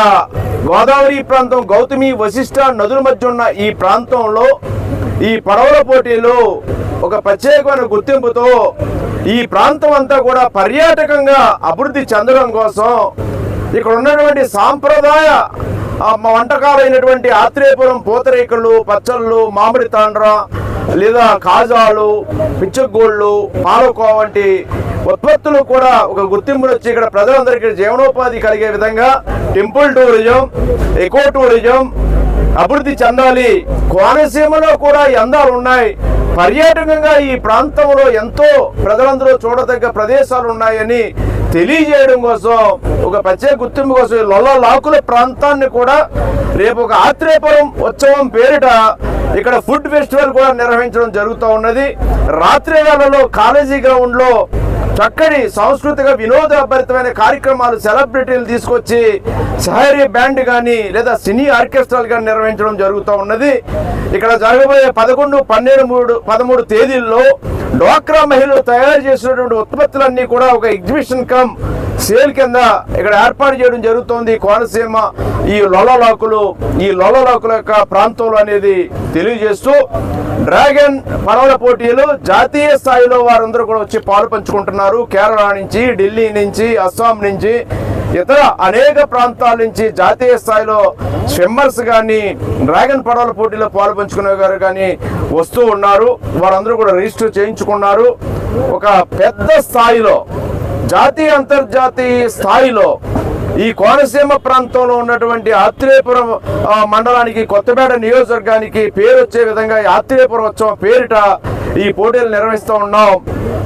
గోదావరి ప్రాంతం, గౌతమి, వశిష్ఠ నదుల మధ్య ఉన్న ఈ ప్రాంతంలో ఈ పడవల పోటీలు ఒక ప్రత్యేకమైన గుర్తింపుతో ఈ ప్రాంతం అంతా కూడా పర్యాటకంగా అభివృద్ధి చెందడం కోసం ఇక్కడ ఉన్నటువంటి సాంప్రదాయ వంటకాలైనటువంటి ఆత్రేయపురం పూతరేకులు, పచ్చళ్ళు, మామిడి తాండ్ర లేదా కాజాలు, పిచ్చగోళ్ళు, పాలకోవా వంటి ఉత్పత్తులు కూడా ఒక గుర్తింపును వచ్చి ఇక్కడ ప్రజలందరికీ జీవనోపాధి కలిగే విధంగా టెంపుల్ టూరిజం, ఎకో టూరిజం, అభివృద్ధి చెందాలి. కోనసీమలో కూడా ఈ అందాలు ఉన్నాయి. పర్యాటకంగా ఈ ప్రాంతంలో ఎంతో ప్రజలందరూ చూడదగ్గ ప్రదేశాలు ఉన్నాయని తెలియజేయడం కోసం, ఒక ప్రత్యేక గుర్తింపు కోసం లొల్లలాకుల ప్రాంతాన్ని కూడా రేపు ఒక ఆత్రేయపురం ఉత్సవం పేరిట ఇక్కడ ఫుడ్ ఫెస్టివల్ కూడా నిర్వహించడం జరుగుతూ ఉన్నది. రాత్రి వేళలో కాలేజీ గ్రౌండ్ లో చక్కటి సాంస్కృతిక వినోదభరితమైన కార్యక్రమాలు, సెలబ్రిటీలు తీసుకొచ్చి సహరీ బ్యాండ్ కానీ లేదా సినీ ఆర్కెస్ట్రాలు కానీ నిర్వహించడం జరుగుతూ ఉన్నది. ఇక్కడ జరగబోయే 11, 12, 13 తేదీల్లో డ్వాక్రా మహిళలు తయారు చేసినటువంటి ఉత్పత్తులన్నీ కూడా ఒక ఎగ్జిబిషన్ కమ్ సేల్ కింద ఇక్కడ ఏర్పాటు చేయడం జరుగుతోంది. కోనసీమ ఈ లొల్లలాకుల యొక్క ప్రాంతంలో అనేది తెలియజేస్తూ, డ్రాగన్ పడవల పోటీలు జాతీయ స్థాయిలో వారందరూ కూడా వచ్చి పాలు పంచుకుంటున్నారు. కేరళ నుంచి, ఢిల్లీ నుంచి, అస్సాం నుంచి, ఇతర అనేక ప్రాంతాల నుంచి జాతీయ స్థాయిలో స్విమ్మర్స్ కానీ డ్రాగన్ పడవల పోటీలో పాలు పంచుకునే గారు కానీ వస్తూ ఉన్నారు. వారందరూ కూడా రిజిస్టర్ చేయించుకున్నారు. ఒక పెద్ద స్థాయిలో, జాతీయ అంతర్జాతీయ స్థాయిలో ఈ కోనసీమ ప్రాంతంలో ఉన్నటువంటి ఆత్రేయపురం మండలానికి, కొత్తపేట నియోజకవర్గానికి పేరు వచ్చే విధంగా ఆత్రేయపురం ఉత్సవం పేరిట ఈ పోటీలు నిర్వహిస్తూ ఉన్నాం.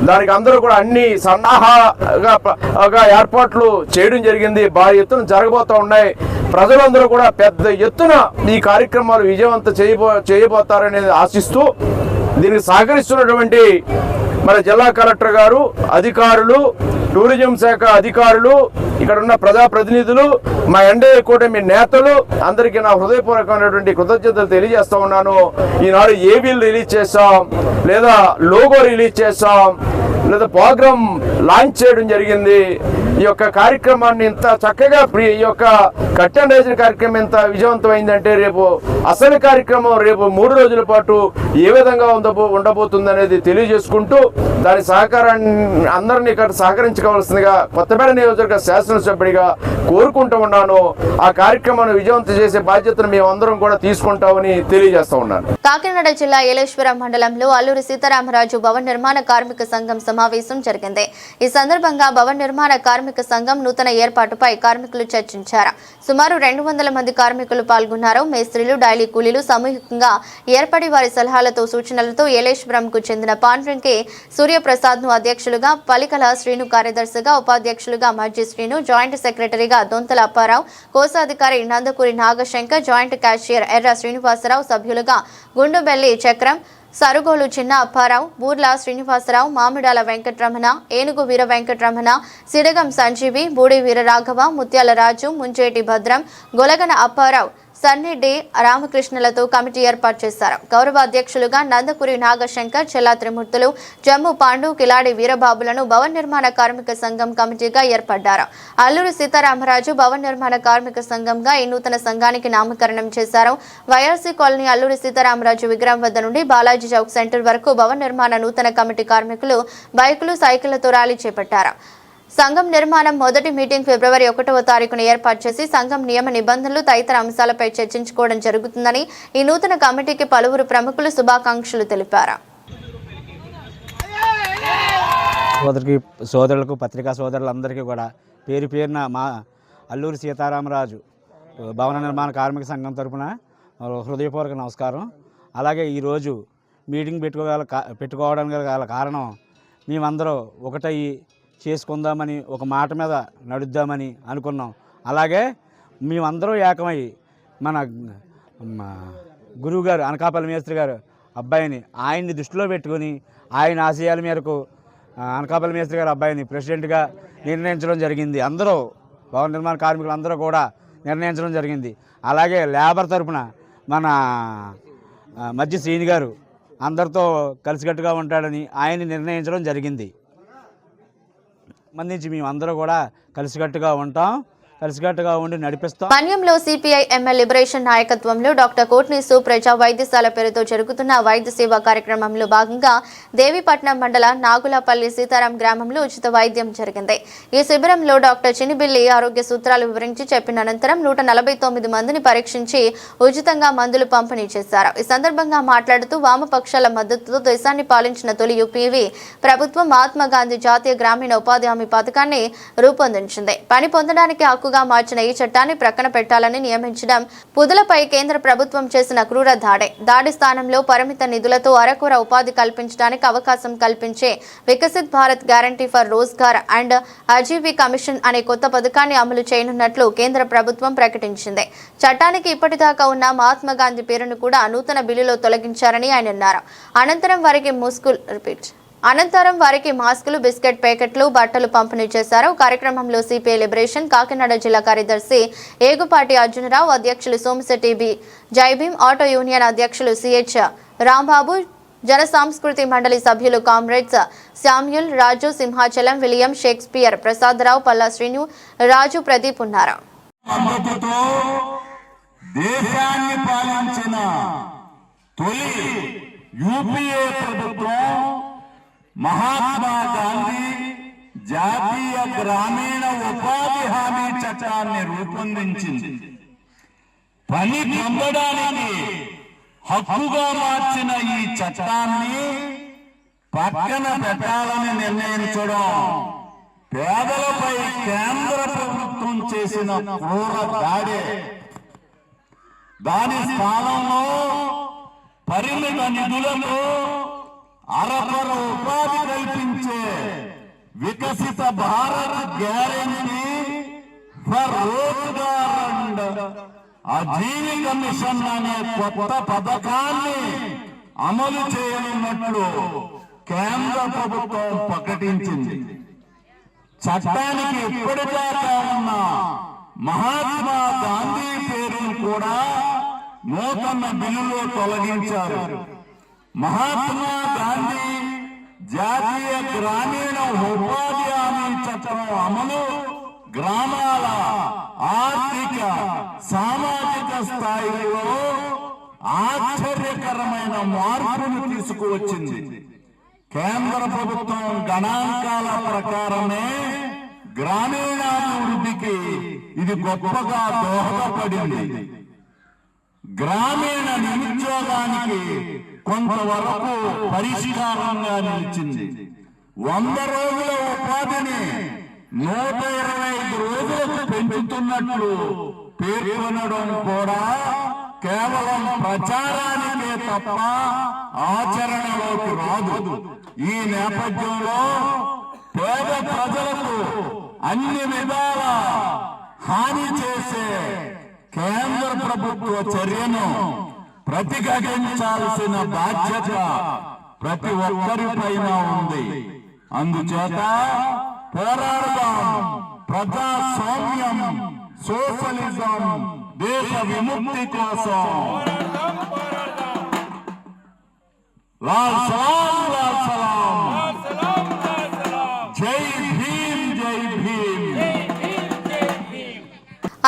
దానికి అందరూ కూడా అన్ని సన్నాహాగా ఏర్పాట్లు చేయడం జరిగింది. భారీ ఎత్తున జరగబోతూ ఉన్నాయి. ప్రజలందరూ కూడా పెద్ద ఎత్తున ఈ కార్యక్రమాలు విజయవంతం చేయబోతారనేది ఆశిస్తూ, దీనికి సహకరిస్తున్నటువంటి మన జిల్లా కలెక్టర్ గారు, అధికారులు, టూరిజం శాఖ అధికారులు, ఇక్కడ ఉన్న ప్రజాప్రతినిధులు, మా ఎన్డీఏ కూటమి నేతలు అందరికీ నా హృదయపూర్వకమైనటువంటి కృతజ్ఞతలు తెలియజేస్తా ఉన్నాను. ఈనాడు ఏబీలు రిలీజ్ చేసాం, లేదా లోగో రిలీజ్ చేసాం, లేదా ప్రోగ్రామ్ లాంచ్ చేయడం జరిగింది. ఈ యొక్క కార్యక్రమాన్ని ఇంత చక్కగా ఈ యొక్క కట్ అండ్ రైజ్ కార్యక్రమం ఇంత విజయవంతమైందంటే రేపు అసలు కార్యక్రమం రేపు 3 రోజుల పాటు ఏ విధంగా ఉండబోతుంది అనేది తెలియజేసుకుంటూ, దాని సహకారాన్ని అందరినీ ఇక్కడ సహకరించుకోవాల్సిందిగా కొత్తపేట నియోజకవర్గ శాసనసభ్యుడిగా కోరుకుంటూ ఉన్నాను. ఆ కార్యక్రమాన్ని విజయవంతం చేసే బాధ్యతను మేమందరం కూడా తీసుకుంటామని తెలియజేస్తా ఉన్నాను. కాకినాడ జిల్లా ఏలేశ్వరం మండలంలో అల్లూరి సీతారామరాజు భవన నిర్మాణ కార్మిక సంఘం సమావేశం జరిగింది. ఈ సందర్భంగా భవన నిర్మాణ కార్మిక సంఘం నూతన ఏర్పాటుపై కార్మికులు చర్చించారు. సుమారు 200 మంది కార్మికులు పాల్గొన్నారు. మేస్త్రీలు, డైలీ కూలీలు సామూహికంగా ఏర్పడి వారి సలహాలతో, సూచనలతో ఏలేశ్వరంకు చెందిన పాండ్రంకి సూర్యప్రసాద్ ను అధ్యక్షులుగా, పలికల శ్రీను కార్యదర్శిగా, ఉపాధ్యక్షులుగా మర్జీ శ్రీను, జాయింట్ సెక్రటరీగా దొంతల అప్పారావు, కోశాధికారి నందకూరి నాగశంకర్, జాయింట్ క్యాషియర్ ఎర్ర శ్రీనివాసరావు, సభ్యులుగా గుండుబెల్లి చక్రం, సరుగోలు చిన్న అప్పారావు, బూర్ల శ్రీనివాసరావు, మామిడాల వెంకటరమణ, ఏనుగు వీర వెంకటరమణ, సిడగం సంజీవి, బూడి వీరరాఘవ, ముత్యాల రాజు, ముంచేటి భద్రం, గొలగన అప్పారావు, సన్నిడి రామకృష్ణలతో కమిటీ ఏర్పాటు చేశారు. గౌరవ అధ్యక్షులుగా నందకూరి నాగశంకర్, చెల్లా త్రిమూర్తులు, జమ్ము పాండు, కిలాడి వీరబాబులను భవన నిర్మాణ కార్మిక సంఘం కమిటీగా ఏర్పడ్డారు. అల్లూరి సీతారామరాజు భవన నిర్మాణ కార్మిక సంఘంగా ఈ నూతన సంఘానికి నామకరణం చేశారు. వైఆర్సీ కాలనీ అల్లూరి సీతారామరాజు విగ్రహం వద్ద నుండి బాలాజీ చౌక్ సెంటర్ వరకు భవన నిర్మాణ నూతన కమిటీ కార్మికులు బైకులు, సైకిళ్లతో ర్యాలీ చేపట్టారు. సంఘం నిర్మాణం మొదటి మీటింగ్ ఫిబ్రవరి 1వ తారీఖున ఏర్పాటు చేసి సంఘం నియమ నిబంధనలు తదితర అంశాలపై చర్చించుకోవడం జరుగుతుందని ఈ నూతన కమిటీకి పలువురు ప్రముఖులు శుభాకాంక్షలు తెలిపారు. సోదరులకు, పత్రికా సోదరులందరికీ కూడా పేరు పేరున మా అల్లూరి సీతారామరాజు భవన నిర్మాణ కార్మిక సంఘం తరఫున హృదయపూర్వక నమస్కారం. అలాగే ఈరోజు మీటింగ్ పెట్టుకోవడానికి గల కారణం, మేమందరూ ఒకటయ్యి చేసుకుందామని, ఒక మాట మీద నడుద్దామని అనుకున్నాం. అలాగే మేమందరూ ఏకమై మన గురువుగారు అనకాపల్లి మేస్త్రి గారు అబ్బాయిని, ఆయన్ని దృష్టిలో పెట్టుకొని ఆయన ఆశయాల మేరకు అనకాపల్లి మేస్త్రి గారు అబ్బాయిని ప్రెసిడెంట్గా నిర్ణయించడం జరిగింది. అందరూ భవన నిర్మాణ కార్మికులు అందరూ కూడా నిర్ణయించడం జరిగింది. అలాగే లేబర్ తరఫున మన మధ్య శ్రీని గారు అందరితో కలిసికట్టుగా ఉంటాడని ఆయన్ని నిర్ణయించడం జరిగింది. సంబంధించి మేమందరూ కూడా కలిసికట్టుగా ఉంటాం, కలిసికట్టుగా ఉండి నడిపిస్తాం. మన్యంలో సిపిఐ ఎంఎల్ లిబరేషన్ నాయకత్వంలో డాక్టర్ కోట్నీసు ప్రజా వైద్యశాల పేరుతో జరుగుతున్న వైద్య సేవా కార్యక్రమంలో భాగంగా దేవీపట్నం మండల నాగులపల్లి సీతారాం గ్రామంలో ఉచిత వైద్యం జరిగింది. ఈ శిబిరంలో డాక్టర్ చినిబిల్లి ఆరోగ్య సూత్రాలు వివరించి చెప్పిన అనంతరం 149 మందిని పరీక్షించి ఉచితంగా మందులు పంపిణీ చేశారు. ఈ సందర్భంగా మాట్లాడుతూ వామపక్షాల మద్దతుతో దేశాన్ని పాలించిన తొలి యూపీవీ ప్రభుత్వం మహాత్మా గాంధీ జాతీయ గ్రామీణ ఉపాధి హామీ పథకాన్ని రూపొందించింది. పని పొందడానికి హక్కు హక్కుగా మార్చిన ఈ చట్టాన్ని ప్రక్కన పెట్టాలని నియమించడం పుదులపై కేంద్ర ప్రభుత్వం చేసిన క్రూర దాడి స్థానంలో పరిమిత నిధులతో అరకొర ఉపాధి కల్పించడానికి అవకాశం కల్పించే Viksit Bharat guarantee for Rozgar and Ajeevika mission అనే కొత్త పథకాన్ని అమలు చేయనున్నట్లు కేంద్ర ప్రభుత్వం ప్రకటించింది. చట్టానికి ఇప్పటిదాకా ఉన్న మహాత్మా గాంధీ పేరును కూడా నూతన బిల్లులో తొలగించారని ఆయన అన్నారు. అనంతరం వారికి మాస్కులు, బిస్కెట్ ప్యాకెట్లు, బట్టలు పంపిణీ చేశారు. కార్యక్రమంలో సిపిఐ లిబరేషన్ కాకినాడ జిల్లా కార్యదర్శి ఏగుపాటి అర్జునరావు, అధ్యక్షులు సోమిశెట్టి జైభీం, ఆటో యూనియన్ అధ్యక్షులు సిహెచ్ రాంబాబు, జన సంస్కృతి మండలి సభ్యులు కామ్రేడ్స్ శామ్యుల్, రాజు, సింహాచలం, విలియం, షేక్స్పియర్, ప్రసాదరావు, పల్లా శ్రీను, రాజు, ప్రదీప్ ఉన్నారు. దేశాన్ని పాలించిన తొలి యూపీఏ ప్రభుత్వం మహాత్మా గాంధీ జాతీయ గ్రామీణ ఉపాధి హామీ చట్టాన్ని రూపొందించింది. పని పొందడానికి హక్కుగా మార్చిన ఈ చట్టాన్ని పక్కన పెట్టాలని నిర్ణయించడం పేదలపై కేంద్ర ప్రభుత్వం చేసిన క్రూర దాడే. దాని స్థానంలో పరిమిత నిధులతో అరకొర ఉపాధి కల్పించే Viksit Bharat guarantee for Rozgar and Ajeevika mission అనే కొత్త పథకాన్ని అమలు చేయనున్నట్లు కేంద్ర ప్రభుత్వం ప్రకటించింది. చట్టానికి ఇప్పటిదాకా ఉన్న మహాత్మా గాంధీ పేరును కూడా నూతన బిల్లులో తొలగించారు. మహాత్మా గాంధీ జాతీయ గ్రామీణ ఉపాధి హామీ చట్టం అమలు గ్రామాల ఆర్థిక, సామాజిక స్థాయిలో ఆశ్చర్యకరమైన మార్పును తీసుకువచ్చింది. కేంద్ర ప్రభుత్వం గణాంకాల ప్రకారమే గ్రామీణాభివృద్ధికి ఇది గొప్పగా దోహదపడింది. గ్రామీణ నిరుద్యోగానికి కొంతవరకు పరిష్కారంగా నిలిచింది. 100 రోజుల ఉపాధిని 125 రోజులకు పెంచుతున్నట్లు పేర్కొనడం కూడా కేవలం ప్రచారానికే తప్ప ఆచరణలోకి రాదు. ఈ నేపథ్యంలో పేద ప్రజలకు అన్ని విధాల హాని చేసే కేంద్ర ప్రభుత్వ చర్యను ప్రతిఘటించాల్సిన బాధ్యత ప్రతి ఒక్కరిపైన ఉంది. అందుచేత పోరాడదాం. ప్రజాస్వామ్యం, సోషలిజం, దేశ విముక్తి కోసం. లాల్ సలాం, లాల్ సలాం. జై భీమ్, జై భీమ్.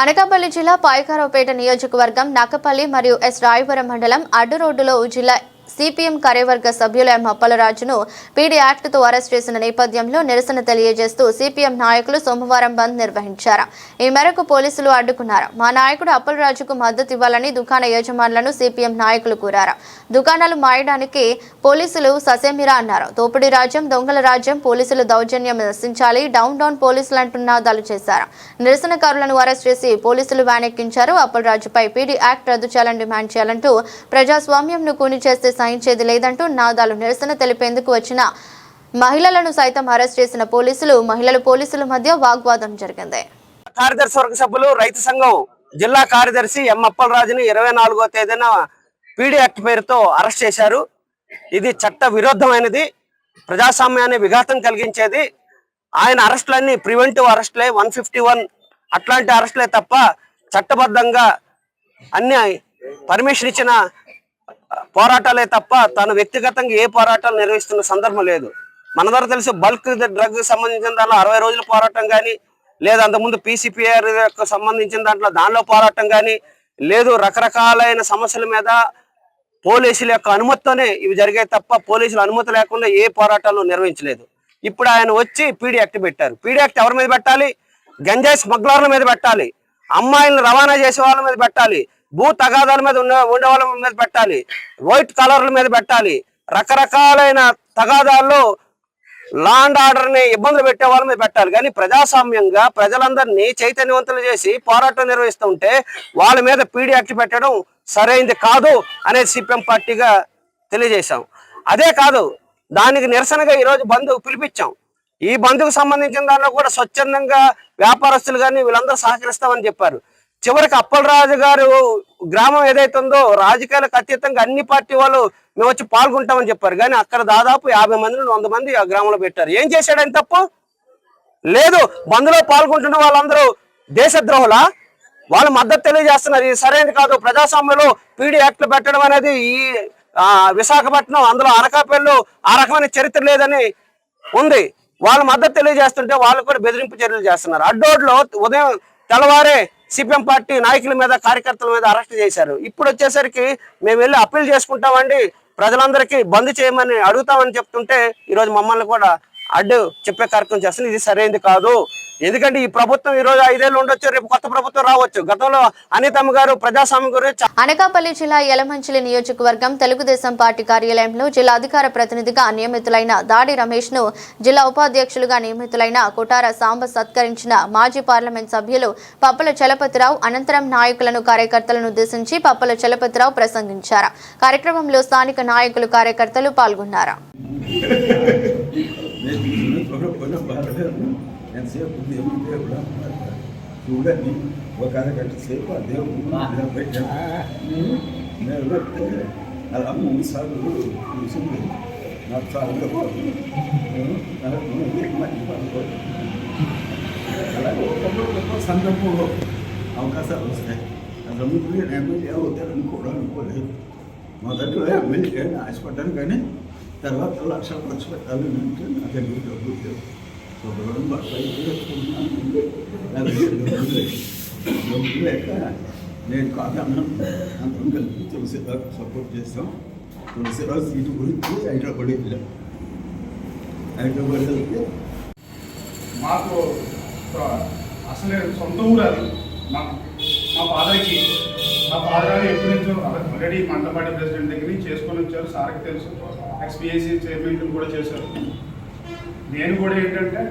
అనకాపల్లి జిల్లా పాయకారావుపేట నియోజకవర్గం నక్కపల్లి మరియు ఎస్ రాయవరం మండలం అడ్డు రోడ్డులో జిల్లా సిపిఎం కార్యవర్గ సభ్యులు ఎం అప్పలరాజును పీడీ యాక్ట్తో అరెస్ట్ చేసిన నేపథ్యంలో నిరసన తెలియజేస్తూ సిపిఎం నాయకులు సోమవారం బంద్ నిర్వహించారు. ఈ మేరకు పోలీసులు అడ్డుకున్నారు. మా నాయకుడు అప్పలరాజుకు మద్దతు ఇవ్వాలని దుకాణ యజమానులను సిపిఎం నాయకులు కోరారు. దుకాణాలు మాయడానికి పోలీసులు ససేమిరా అన్నారు. తోపిడి రాజ్యం, దొంగల రాజ్యం, పోలీసులు దౌర్జన్యం నశించాలి, డౌన్ డౌన్ పోలీసులు అంటూ నినాదాలు చేశారు. నిరసనకారులను అరెస్ట్ చేసి పోలీసులు వ్యాన్ ఎక్కించారు. అప్పలరాజుపై పీడీ యాక్ట్ రద్దు చేయాలని డిమాండ్ చేయాలంటూ ప్రజాస్వామ్యంను కూని చేస్తే సహించేది లేదంటూ నాదాలు నిరసన తెలిపేందుకు వచ్చిన మహిళలను సైతం అరెస్ట్ చేసిన పోలీసులు, పోలీసుల మధ్య వాగ్వాదం జరిగింది. కార్యదర్శి వర్గ సభ్యులు రైతు సంఘం జిల్లా కార్యదర్శి ఎం అప్పలరాజుని 24వ తేదీన పీడీ యాక్ట్ పేరుతో అరెస్ట్ చేశారు. ఇది చట్ట విరుద్ధమైనది, ప్రజాస్వామ్యాన్ని విఘాతం కలిగించేది. ఆయన అరెస్టులన్నీ ప్రివెంటివ్ అరెస్టులే, 151 అట్లాంటి అరెస్టులే తప్ప చట్టబద్ధంగా అన్ని పర్మిషన్ ఇచ్చిన పోరాటాలే తప్ప తను వ్యక్తిగతంగా ఏ పోరాటాలు నిర్వహిస్తున్న సందర్భం లేదు. మన ద్వారా తెలిసి బల్క్ డ్రగ్ సంబంధించిన దాంట్లో 60 రోజుల పోరాటం కానీ, లేదా అంతకుముందు పీసీపీఆర్ సంబంధించిన దానిలో పోరాటం కానీ లేదు. రకరకాలైన సమస్యల మీద పోలీసుల యొక్క అనుమతితోనే ఇవి జరిగాయి తప్ప పోలీసుల అనుమతి లేకుండా ఏ పోరాటాలు నిర్వహించలేదు. ఇప్పుడు ఆయన వచ్చి పీడీ యాక్ట్ పెట్టారు. పీడీ యాక్ట్ ఎవరి మీద పెట్టాలి? గంజాయి స్మగ్లర్ల మీద పెట్టాలి, అమ్మాయిలను రవాణా చేసే వాళ్ళ మీద పెట్టాలి, భూ తగాదాల మీద ఉండే వాళ్ళ మీద పెట్టాలి, వైట్ కలర్ల మీద పెట్టాలి. రకరకాలైన తగాదాల్లో లా అండ్ ఆర్డర్ ని ఇబ్బందులు పెట్టే వాళ్ళ మీద పెట్టాలి, కానీ ప్రజాస్వామ్యంగా ప్రజలందరినీ చైతన్యవంతులు చేసి పోరాటం నిర్వహిస్తుంటే వాళ్ళ మీద పీడీ యాక్ట్ పెట్టడం సరైంది కాదు అనేది సిపిఎం పార్టీగా తెలియజేశాం. అదే కాదు, దానికి నిరసనగా ఈరోజు బంద్ పిలిపించాం. ఈ బంద్కు సంబంధించిన దానిలో కూడా స్వచ్ఛందంగా వ్యాపారస్తులు కానీ వీళ్ళందరూ సహకరిస్తామని చెప్పారు. చివరికి అప్పలరాజు గారు గ్రామం ఏదైతే ఉందో రాజకీయాలకు అతీతంగా అన్ని పార్టీ వాళ్ళు మేము వచ్చి పాల్గొంటామని చెప్పారు, కానీ అక్కడ దాదాపు 50 మంది నుండి 100 మంది ఆ గ్రామంలో పెట్టారు. ఏం చేశాడని తప్పు లేదు. బంద్లో పాల్గొంటున్న వాళ్ళందరూ దేశద్రోహులా? వాళ్ళు మద్దతు తెలియజేస్తున్నారు. ఇది సరైనది కాదు. ప్రజాస్వామ్యంలో పీడీ యాక్ట్లు పెట్టడం అనేది ఈ విశాఖపట్నం, అందులో అనకాపల్లిలో ఆ రకమైన చరిత్ర లేదని ఉంది. వాళ్ళు మద్దతు తెలియజేస్తుంటే వాళ్ళు కూడా బెదిరింపు చర్యలు చేస్తున్నారు. అడ్డోడ్లో ఉదయం తెల్లవారే సిపిఎం పార్టీ నాయకుల మీద కార్యకర్తల మీద అరెస్ట్ చేశారు. ఇప్పుడు వచ్చేసరికి మేము వెళ్ళి అప్పీల్ చేసుకుంటామండి, ప్రజలందరికీ బంద్ చేయమని అడుగుతామని చెప్తుంటే ఈరోజు మమ్మల్ని కూడా అడ్డు చెప్పే కార్యక్రమం చేస్తుంది. ఇది సరైనది కాదు. ఎందుకంటే ఈ ప్రభుత్వం ఈ రోజు 5 ఏళ్ళు ఉండొచ్చు, రేపు కొత్త ప్రభుత్వం రావచ్చు. గతంలో అనితమ్మ గారు ప్రజాస్వామ్యం గురించి. అనకాపల్లి జిల్లా యలమంచిలి నియోజకవర్గం తెలుగుదేశం పార్టీ కార్యాలయంలో జిల్లా అధికార ప్రతినిధిగా నియమితులైన దాడి రమేష్ ను జిల్లా ఉపాధ్యక్షులుగా నియమితులైన కొటార సాంబ సత్కరించిన మాజీ పార్లమెంట్ సభ్యులు పప్పల చలపతిరావు అనంతరం నాయకులను కార్యకర్తలను ఉద్దేశించి పప్పల చలపతిరావు ప్రసంగించారు. కార్యక్రమంలో స్థానిక నాయకులు కార్యకర్తలు పాల్గొన్నారు. ఎంతసేపు దేవుడు చూడండి ఒక అరగంట సేపు ఆ దేవుడు పెట్టాను. నేను పెడితే అలా 3 సార్లు చూసింది. నాకు చాలా అలాగే ఒక్కొక్క సందర్భంలో అవకాశాలు వస్తాయి. అసలు ముందు ఎమ్మెల్యే అవుతారని కూడా అనుకోలేదు. మొదట్లో ఎమ్మెల్యే ఆశపడ్డాను, కానీ తర్వాత 1 లక్ష ఖర్చు పెట్టాలని అంటే నా దగ్గర డబ్బులు లేవు. డబ్బులు లేక నేను కాదన్నాను. అందరం కలిపి తులసిరాజు సపోర్ట్ చేస్తాం. తులసిరాజు సీటు గురించి హైదరాబాద్ వెళ్ళాం. హైదరాబాద్ వెళ్తే మాకు అసలే సొంత ఊరు అది. మా ఫాదర్కి ఎప్పటి నుంచో ఆల్రెడీ మండపాటి ప్రెసిడెంట్ దగ్గర నుంచి చేసుకొని వచ్చారు. సార్కి తెలుసు. ఎక్స్పీఎస్సీ చైర్మన్ కూడా చేశారు. నేను కూడా ఏంటంటే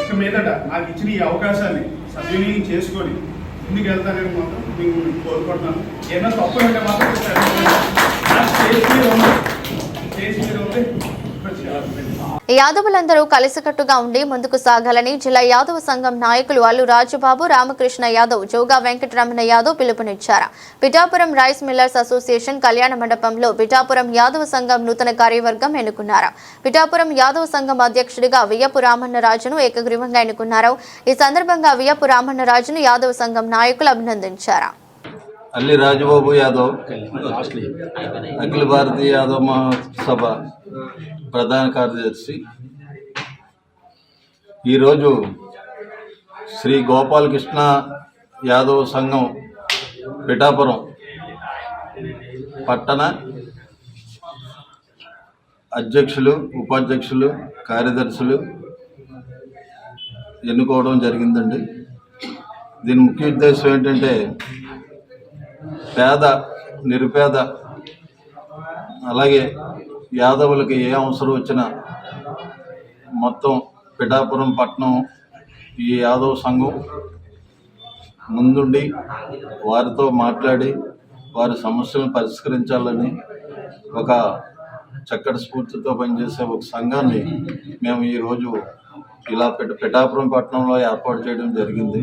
ఇక మీదట నాకు ఇచ్చిన ఈ అవకాశాన్ని సద్వినియోగం చేసుకొని ముందుకు వెళ్తానని మాత్రం నేను కోరుకుంటున్నాను. ఏదైనా తప్పు అంటే మాత్రం స్టేజ్ మీద ఉంది. యాదవులందరూ కలిసికట్టుగా ఉండి ముందుకు సాగాలని జిల్లా యాదవ సంఘం నాయకులు అల్లు రాజుబాబు, రామకృష్ణ యాదవ్, జోగా వెంకటరమణ యాదవ్ పిలుపునిచ్చారు. పిఠాపురం రైస్ మిల్లర్స్ అసోసియేషన్ కళ్యాణ మండపంలో పిఠాపురం యాదవ సంఘం నూతన కార్యవర్గం ఎన్నుకున్నారు. పిఠాపురం యాదవ సంఘం అధ్యక్షుడిగా వియ్యపు రామన్నరాజును ఏకగ్రీవంగా ఎన్నుకున్నారు. ఈ సందర్భంగా వియ్యపు రామన్నరాజును యాదవ సంఘం నాయకులు అభినందించారు. అల్లి రాజబాబు యాదవ్, అఖిల భారతీయ యాదవ్ మహాసభ ప్రధాన కార్యదర్శి. ఈరోజు శ్రీ గోపాలకృష్ణ యాదవ్ సంఘం పిఠాపురం పట్టణ అధ్యక్షులు, ఉపాధ్యక్షులు, కార్యదర్శులు ఎన్నుకోవడం జరిగిందండి. దీని ముఖ్య ఉద్దేశం ఏంటంటే పేద, నిరుపేద, అలాగే యాదవులకి ఏ అవసరం వచ్చినా మొత్తం పిఠాపురం పట్టణం ఈ యాదవ్ సంఘం ముందుండి వారితో మాట్లాడి వారి సమస్యలను పరిష్కరించాలని ఒక చక్కటి స్ఫూర్తితో పనిచేసే ఒక సంఘాన్ని మేము ఈరోజు ఇలా పిఠాపురం పట్టణంలో ఏర్పాటు చేయడం జరిగింది.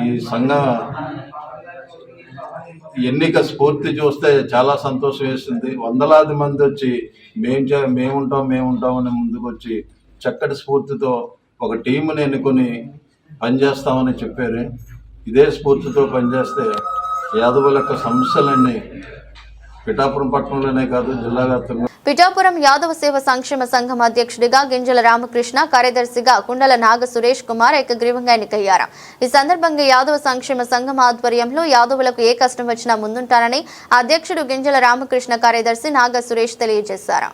ఈ సంఘ ఎన్నిక స్ఫూర్తి చూస్తే చాలా సంతోషం వేసింది. వందలాది మంది వచ్చి మేముంటాం అని ముందుకు వచ్చి చక్కటి స్ఫూర్తితో ఒక టీముని ఎన్నుకొని పనిచేస్తామని చెప్పారు. ఇదే స్ఫూర్తితో పనిచేస్తే యాదవుల యొక్క సమస్యలన్నీ పిఠాపురం పట్టణంలోనే కాదు జిల్లా వ్యాప్తంగా. పిఠాపురం యాదవ సేవ సంక్షేమ సంఘం అధ్యక్షుడిగా గింజల రామకృష్ణ, కార్యదర్శిగా కుండల నాగ సురేష్ కుమార్ ఏకగ్రీవంగా ఎన్నికయ్యారు. ఈ సందర్భంగా యాదవ సంక్షేమ సంఘం ఆధ్వర్యంలో యాదవులకు ఏ కష్టం వచ్చినా ముందుంటానని అధ్యక్షుడు గింజల రామకృష్ణ, కార్యదర్శి నాగ సురేష్ తెలియజేశారు.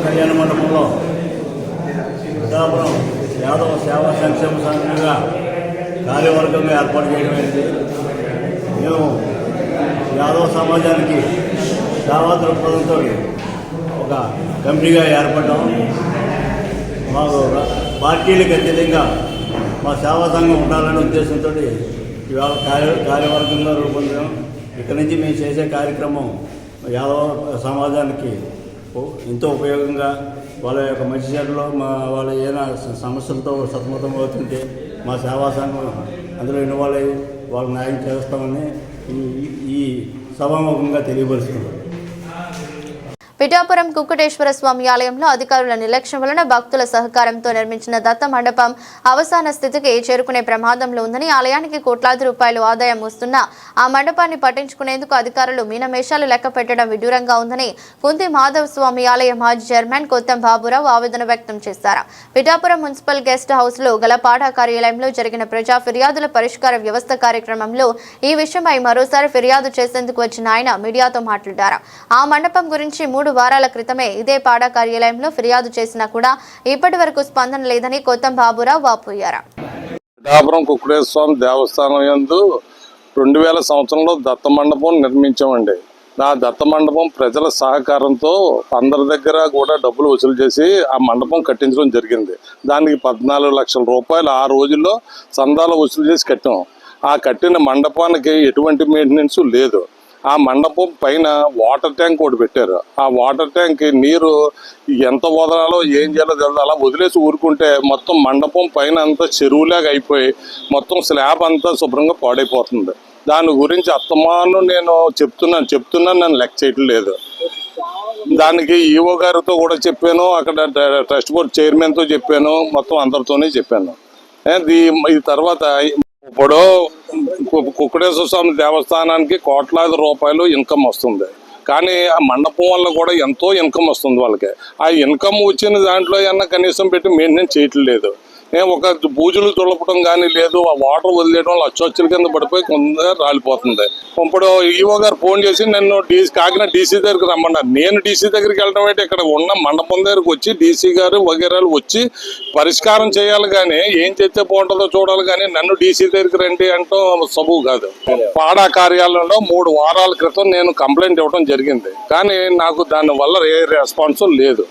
కళ్యాణ మండపంలో పిఠాపురం యాదవ సేవా సంక్షేమ సంఘంగా కార్యవర్గంగా ఏర్పాటు చేయడమైంది. మేము యాదవ సమాజానికి సేవా దృక్పథంతో ఒక కమిటీగా ఏర్పడ్డాం. మాకు పార్టీలకు అతీతంగా మా సేవా సంఘం ఉండాలనే ఉద్దేశంతో ఇవాళ కార్యవర్గంగా రూపొందాం. ఇక్కడి నుంచి మేము చేసే కార్యక్రమం యాదవ సమాజానికి ఎంతో ఉపయోగంగా వాళ్ళ యొక్క మంచి చెడులో వాళ్ళ ఏదైనా సమస్యలతో సతమతం అవుతుంటే మా సేవా సంఘం అందులో ఇన్వాల్వ్ అయ్యి వాళ్ళ న్యాయం చేస్తామని ఈ సభాముఖంగా తెలియపరుస్తున్నాం. పిఠాపురం కుక్కుటేశ్వర స్వామి ఆలయంలో అధికారుల నిర్లక్ష్యం వలన భక్తుల సహకారంతో నిర్మించిన దత్త మండపం అవసాన స్థితికి చేరుకునే ప్రమాదంలో ఉందని, ఆలయానికి కోట్లాది రూపాయలు ఆదాయం వస్తున్నా ఆ మండపాన్ని పట్టించుకునేందుకు అధికారులు మీనమేషాలు లెక్క పెట్టడం విడ్డూరంగా ఉందని కుంతి మాధవ స్వామి ఆలయ మాజీ చైర్మన్ కొత్తం బాబురావు ఆవేదన వ్యక్తం చేశారు. పిఠాపురం మున్సిపల్ గెస్ట్ హౌస్ లో గల పాఠ కార్యాలయంలో జరిగిన ప్రజా ఫిర్యాదుల పరిష్కార వ్యవస్థ కార్యక్రమంలో ఈ విషయమై మరోసారి ఫిర్యాదు చేసేందుకు వచ్చిన ఆయన మీడియాతో మాట్లాడారు. ఆ మండపం గురించి 3 వారాల క్రితమే ఇదే పాడా కార్యాలయంలో ఫిర్యాదు చేసినా కూడా ఇప్పటి వరకు స్పందన లేదని కొత్తం బాబురావు వాపోయారు. పిఠాపురం కుక్కుటేశ్వర స్వామి దేవస్థానం యందు 2000 సంవత్సరంలో దత్త మండపం నిర్మించామండి. ఆ దత్త మండపం ప్రజల సహకారంతో అందరి దగ్గర కూడా డబ్బులు వసూలు చేసి ఆ మండపం కట్టించడం జరిగింది. దానికి 14 లక్షల రూపాయలు ఆ రోజుల్లో సందాలు వసూలు చేసి కట్టాం. ఆ కట్టిన మండపానికి ఎటువంటి మెయింటెనెన్స్ లేదు. ఆ మండపం పైన వాటర్ ట్యాంక్ ఒకటి పెట్టారు. ఆ వాటర్ ట్యాంక్ నీరు ఎంత వదలాలో ఏం చేయాలో తెలియదు. అలా వదిలేసి ఊరుకుంటే మొత్తం మండపం పైన అంతా చెరువులాగా అయిపోయి మొత్తం స్లాబ్ అంతా శుభ్రంగా పాడైపోతుంది. దాని గురించి అత్తమాను నేను చెప్తున్నాను నన్ను లెక్క చేయటం లేదు. దానికి ఈఓ గారితో కూడా చెప్పాను, అక్కడ ట్రస్ట్ బోర్డ్ చైర్మన్తో చెప్పాను, మొత్తం అందరితోనే చెప్పాను. ఈ తర్వాత ఇప్పుడు కుక్కుటేశ్వర స్వామి దేవస్థానానికి కోట్లాది రూపాయలు ఇన్కమ్ వస్తుంది. కానీ ఆ మండపం వల్ల కూడా ఎంతో ఇన్కమ్ వస్తుంది వాళ్ళకి. ఆ ఇన్కమ్ వచ్చిన దాంట్లో ఏమన్నా కనీసం పెట్టి మెయింటెనెన్స్ చేయట్లేదు. ఒక బూజులు తులపడం కానీ లేదు. ఆ వాటర్ వదిలేయడం లచ్చొచ్చుల కింద పడిపోయి కొంత రాలిపోతుంది. ఇప్పుడు ఈఓ గారు ఫోన్ చేసి నన్ను కాకినాడ డీసీ దగ్గరికి రమ్మన్నారు. నేను డీసీ దగ్గరికి వెళ్ళడం అయితే ఇక్కడ ఉన్న మండపం దగ్గరకు వచ్చి డీసీ గారు వగేరాలు వచ్చి పరిష్కారం చేయాలి, కానీ ఏం చేస్తే బాగుంటుందో చూడాలి, కానీ నన్ను డీసీ దగ్గరికి రండి అంటాం సబు కాదు. పాడా కార్యాలయంలో 3 వారాల క్రితం నేను కంప్లైంట్ ఇవ్వడం జరిగింది, కానీ నాకు దాని వల్ల ఏ రెస్పాన్స్ లేదు.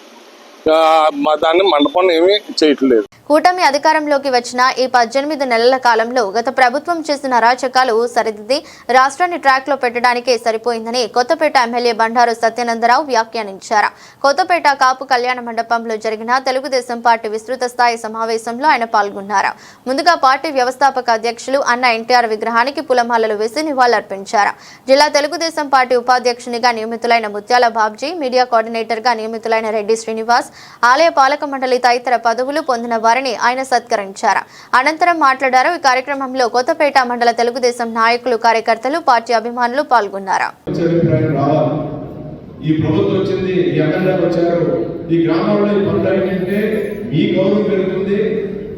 దాన్ని మండపం ఏమీ చేయట్లేదు. కూటమి అధికారంలోకి వచ్చిన ఈ 18 నెలల కాలంలో గత ప్రభుత్వం చేసిన అరాచకాలు సరిదిద్ది రాష్ట్రాన్ని ట్రాక్ లో పెట్టడానికే సరిపోయిందని కొత్తపేట ఎమ్మెల్యే బండారు సత్యానందరావు వ్యాఖ్యానించారు. కొత్తపేట కాపు కళ్యాణ మండపంలో జరిగిన తెలుగుదేశం పార్టీ విస్తృత స్థాయి సమావేశంలో ఆయన పాల్గొన్నారు. ముందుగా పార్టీ వ్యవస్థాపక అధ్యక్షులు అన్న ఎన్టీఆర్ విగ్రహానికి పూలమాలలు వేసి నివాళులర్పించారు. జిల్లా తెలుగుదేశం పార్టీ ఉపాధ్యక్షునిగా నియమితులైన ముత్యాల బాబ్జీ, మీడియా కోఆర్డినేటర్ గా నియమితులైన రెడ్డి శ్రీనివాస్, ఆలయ పాలక మండలి తదితర పదవులు పొందిన వారిని ఆయన సత్కరించారు. అనంతరం మాట్లాడారు. ఈ కార్యక్రమంలో కొత్తపేట మండల తెలుగుదేశం నాయకులు, కార్యకర్తలు, పార్టీ అభిమానులు పాల్గొన్నారు. ఈ ప్రభుత్వం వచ్చింది, ఈ ఎమ్మెల్యే వచ్చారు, ఈ గ్రామంలో ఈ పనులు ఏంటంటే మీ గౌరవం పెరుగుతుంది,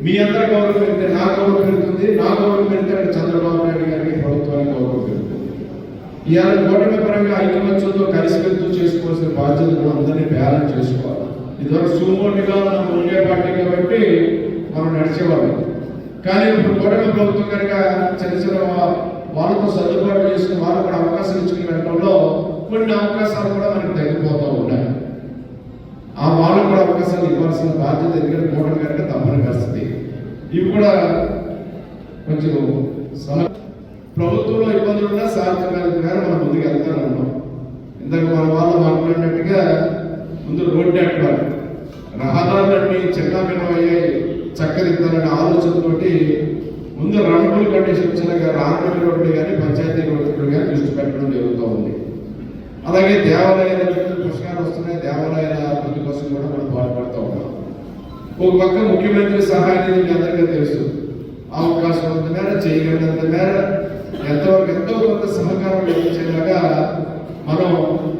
మీ అందరి గౌరవం పెరిగితే నా గౌరవం పెరుగుతుంది, నా గౌరవం పెరిగితే చంద్రబాబు నాయుడు గారికి ప్రభుత్వానికి గౌరవం పెరుగుతుంది. ఇవాళ కూటమి పరంగా ఐక్యమత్యంతో కలిసి వెళ్తూ చేసుకోవాల్సిన బాధ్యతలు అందరినీ బ్యాలెన్స్ చేసుకోవాలి. ఇదివరకు సుమోటిగా మనం ఉండే పార్టీ కాబట్టి మనం నడిచేవాళ్ళం. కానీ ఇప్పుడు కూటమి ప్రభుత్వం కనుక చిన్న చిన్న వాళ్ళతో సర్దుబాటు చేసుకుని వాళ్ళకు కూడా అవకాశం ఇచ్చుకుని వెళ్ళడంలో కొన్ని అవకాశాలు కూడా మనకు తగ్గిపోతూ ఉన్నాయి. ఆ వాళ్ళకు కూడా అవకాశాలు ఇవ్వాల్సిన బాధ్యత ఎందుకంటే కూటమి కనుక తప్పని పరిస్థితి. ఇవి కూడా కొంచెం ప్రభుత్వంలో ఇబ్బందులు ఉన్నా సాధించగలుగుతున్నారు. మనం ముందుకు వెళ్తానే ఉన్నాం. ఇందాక మన వాళ్ళు మాట్లాడినట్టుగా ముందు రోడ్ నెట్వర్క్ రహదారులన్నీ చిన్నభిన్నమయ్యాయి, చక్కదిద్దాలనే ఆలోచనతోటి ముందు రన్బుల్ కండిషన్స్ ఆర్మీ రోడ్లు కానీ పంచాయతీ రోడ్లు కానీ దృష్టి పెట్టడం జరుగుతూ ఉంది. అలాగే దేవాలయాల పుష్కరాలు వస్తున్నాయి, దేవాలయాల అభివృద్ధి కోసం కూడా మనం పాటుపడుతూ ఉన్నాం. ఒక పక్క ముఖ్యమంత్రి సహాయ నిధి అందరికీ తెలుసు, అవకాశం అంత మేర చేయగలిగినంత మేర ఎంతో కొంత సహకారం లభించేలాగా మనం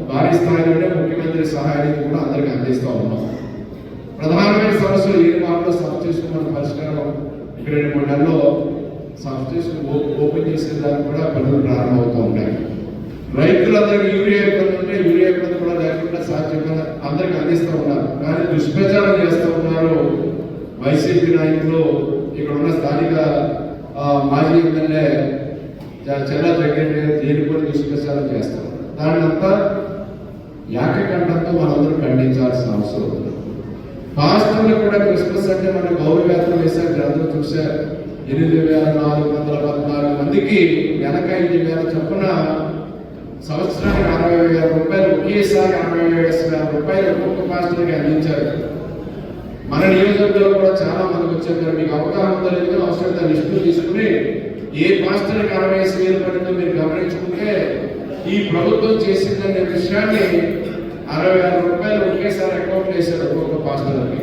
భారీ స్థాయిలోనే ముఖ్యమంత్రి సహాయ నిధి కూడా అందరికీ అందిస్తూ ఉన్నాం. ప్రధానమైన సమస్యలు ఏ మార్పులో సబ్ స్టేషన్ మన పరిష్కారం ఇక్కడ 2-3 నెలల్లో సబ్ స్టేషన్ ఓపెన్ చేసేదానికి కూడా పనులు ప్రారంభమవుతూ ఉన్నాయి. రైతులందరికీ యూరియా ఇబ్బంది ఉంటే యూరియా ఇబ్బంది కూడా లేకుండా సాధ్యంగా అందరికి అందిస్తూ ఉన్నారు. కానీ దుష్ప్రచారం చేస్తూ ఉన్నారు వైసీపీ నాయకులు. ఇక్కడ ఉన్న స్థానిక మాజీ ఎమ్మెల్యే చెల్లా జగన్ దేని కూడా దుష్ప్రచారం చేస్తారు. దాన్ని అంతా ఏకకంఠంతో మనందరూ ఖండించాల్సిన అవసరం ఉంది. పాస్టర్లు కూడా క్రిస్మస్ అంటే మన గౌరవేతనం వేశారు, అందరూ చూశారు. 8,414 మందికి వెనక 5,000 చొప్పున సంవత్సరానికి 60,000 రూపాయలు, ఒకేసారి 60,000 రూపాయలు ఒక్కొక్క పాస్టర్కి అందించారు. మన నియోజకవర్గంలో కూడా చాలా మందికి వచ్చారు. మీకు అవగాహన ఉందో లేదో అవసరం లిస్టులు తీసుకుని ఏ పాస్టర్కి 60,000 పడిందో మీరు గమనించుకుంటే ఈ ప్రభుత్వం చేసిందనే విషయాన్ని 60,000 రూపాయలు ఒకేసారి అకౌంట్ వేశారు ఒక్కొక్క పాస్టర్కి.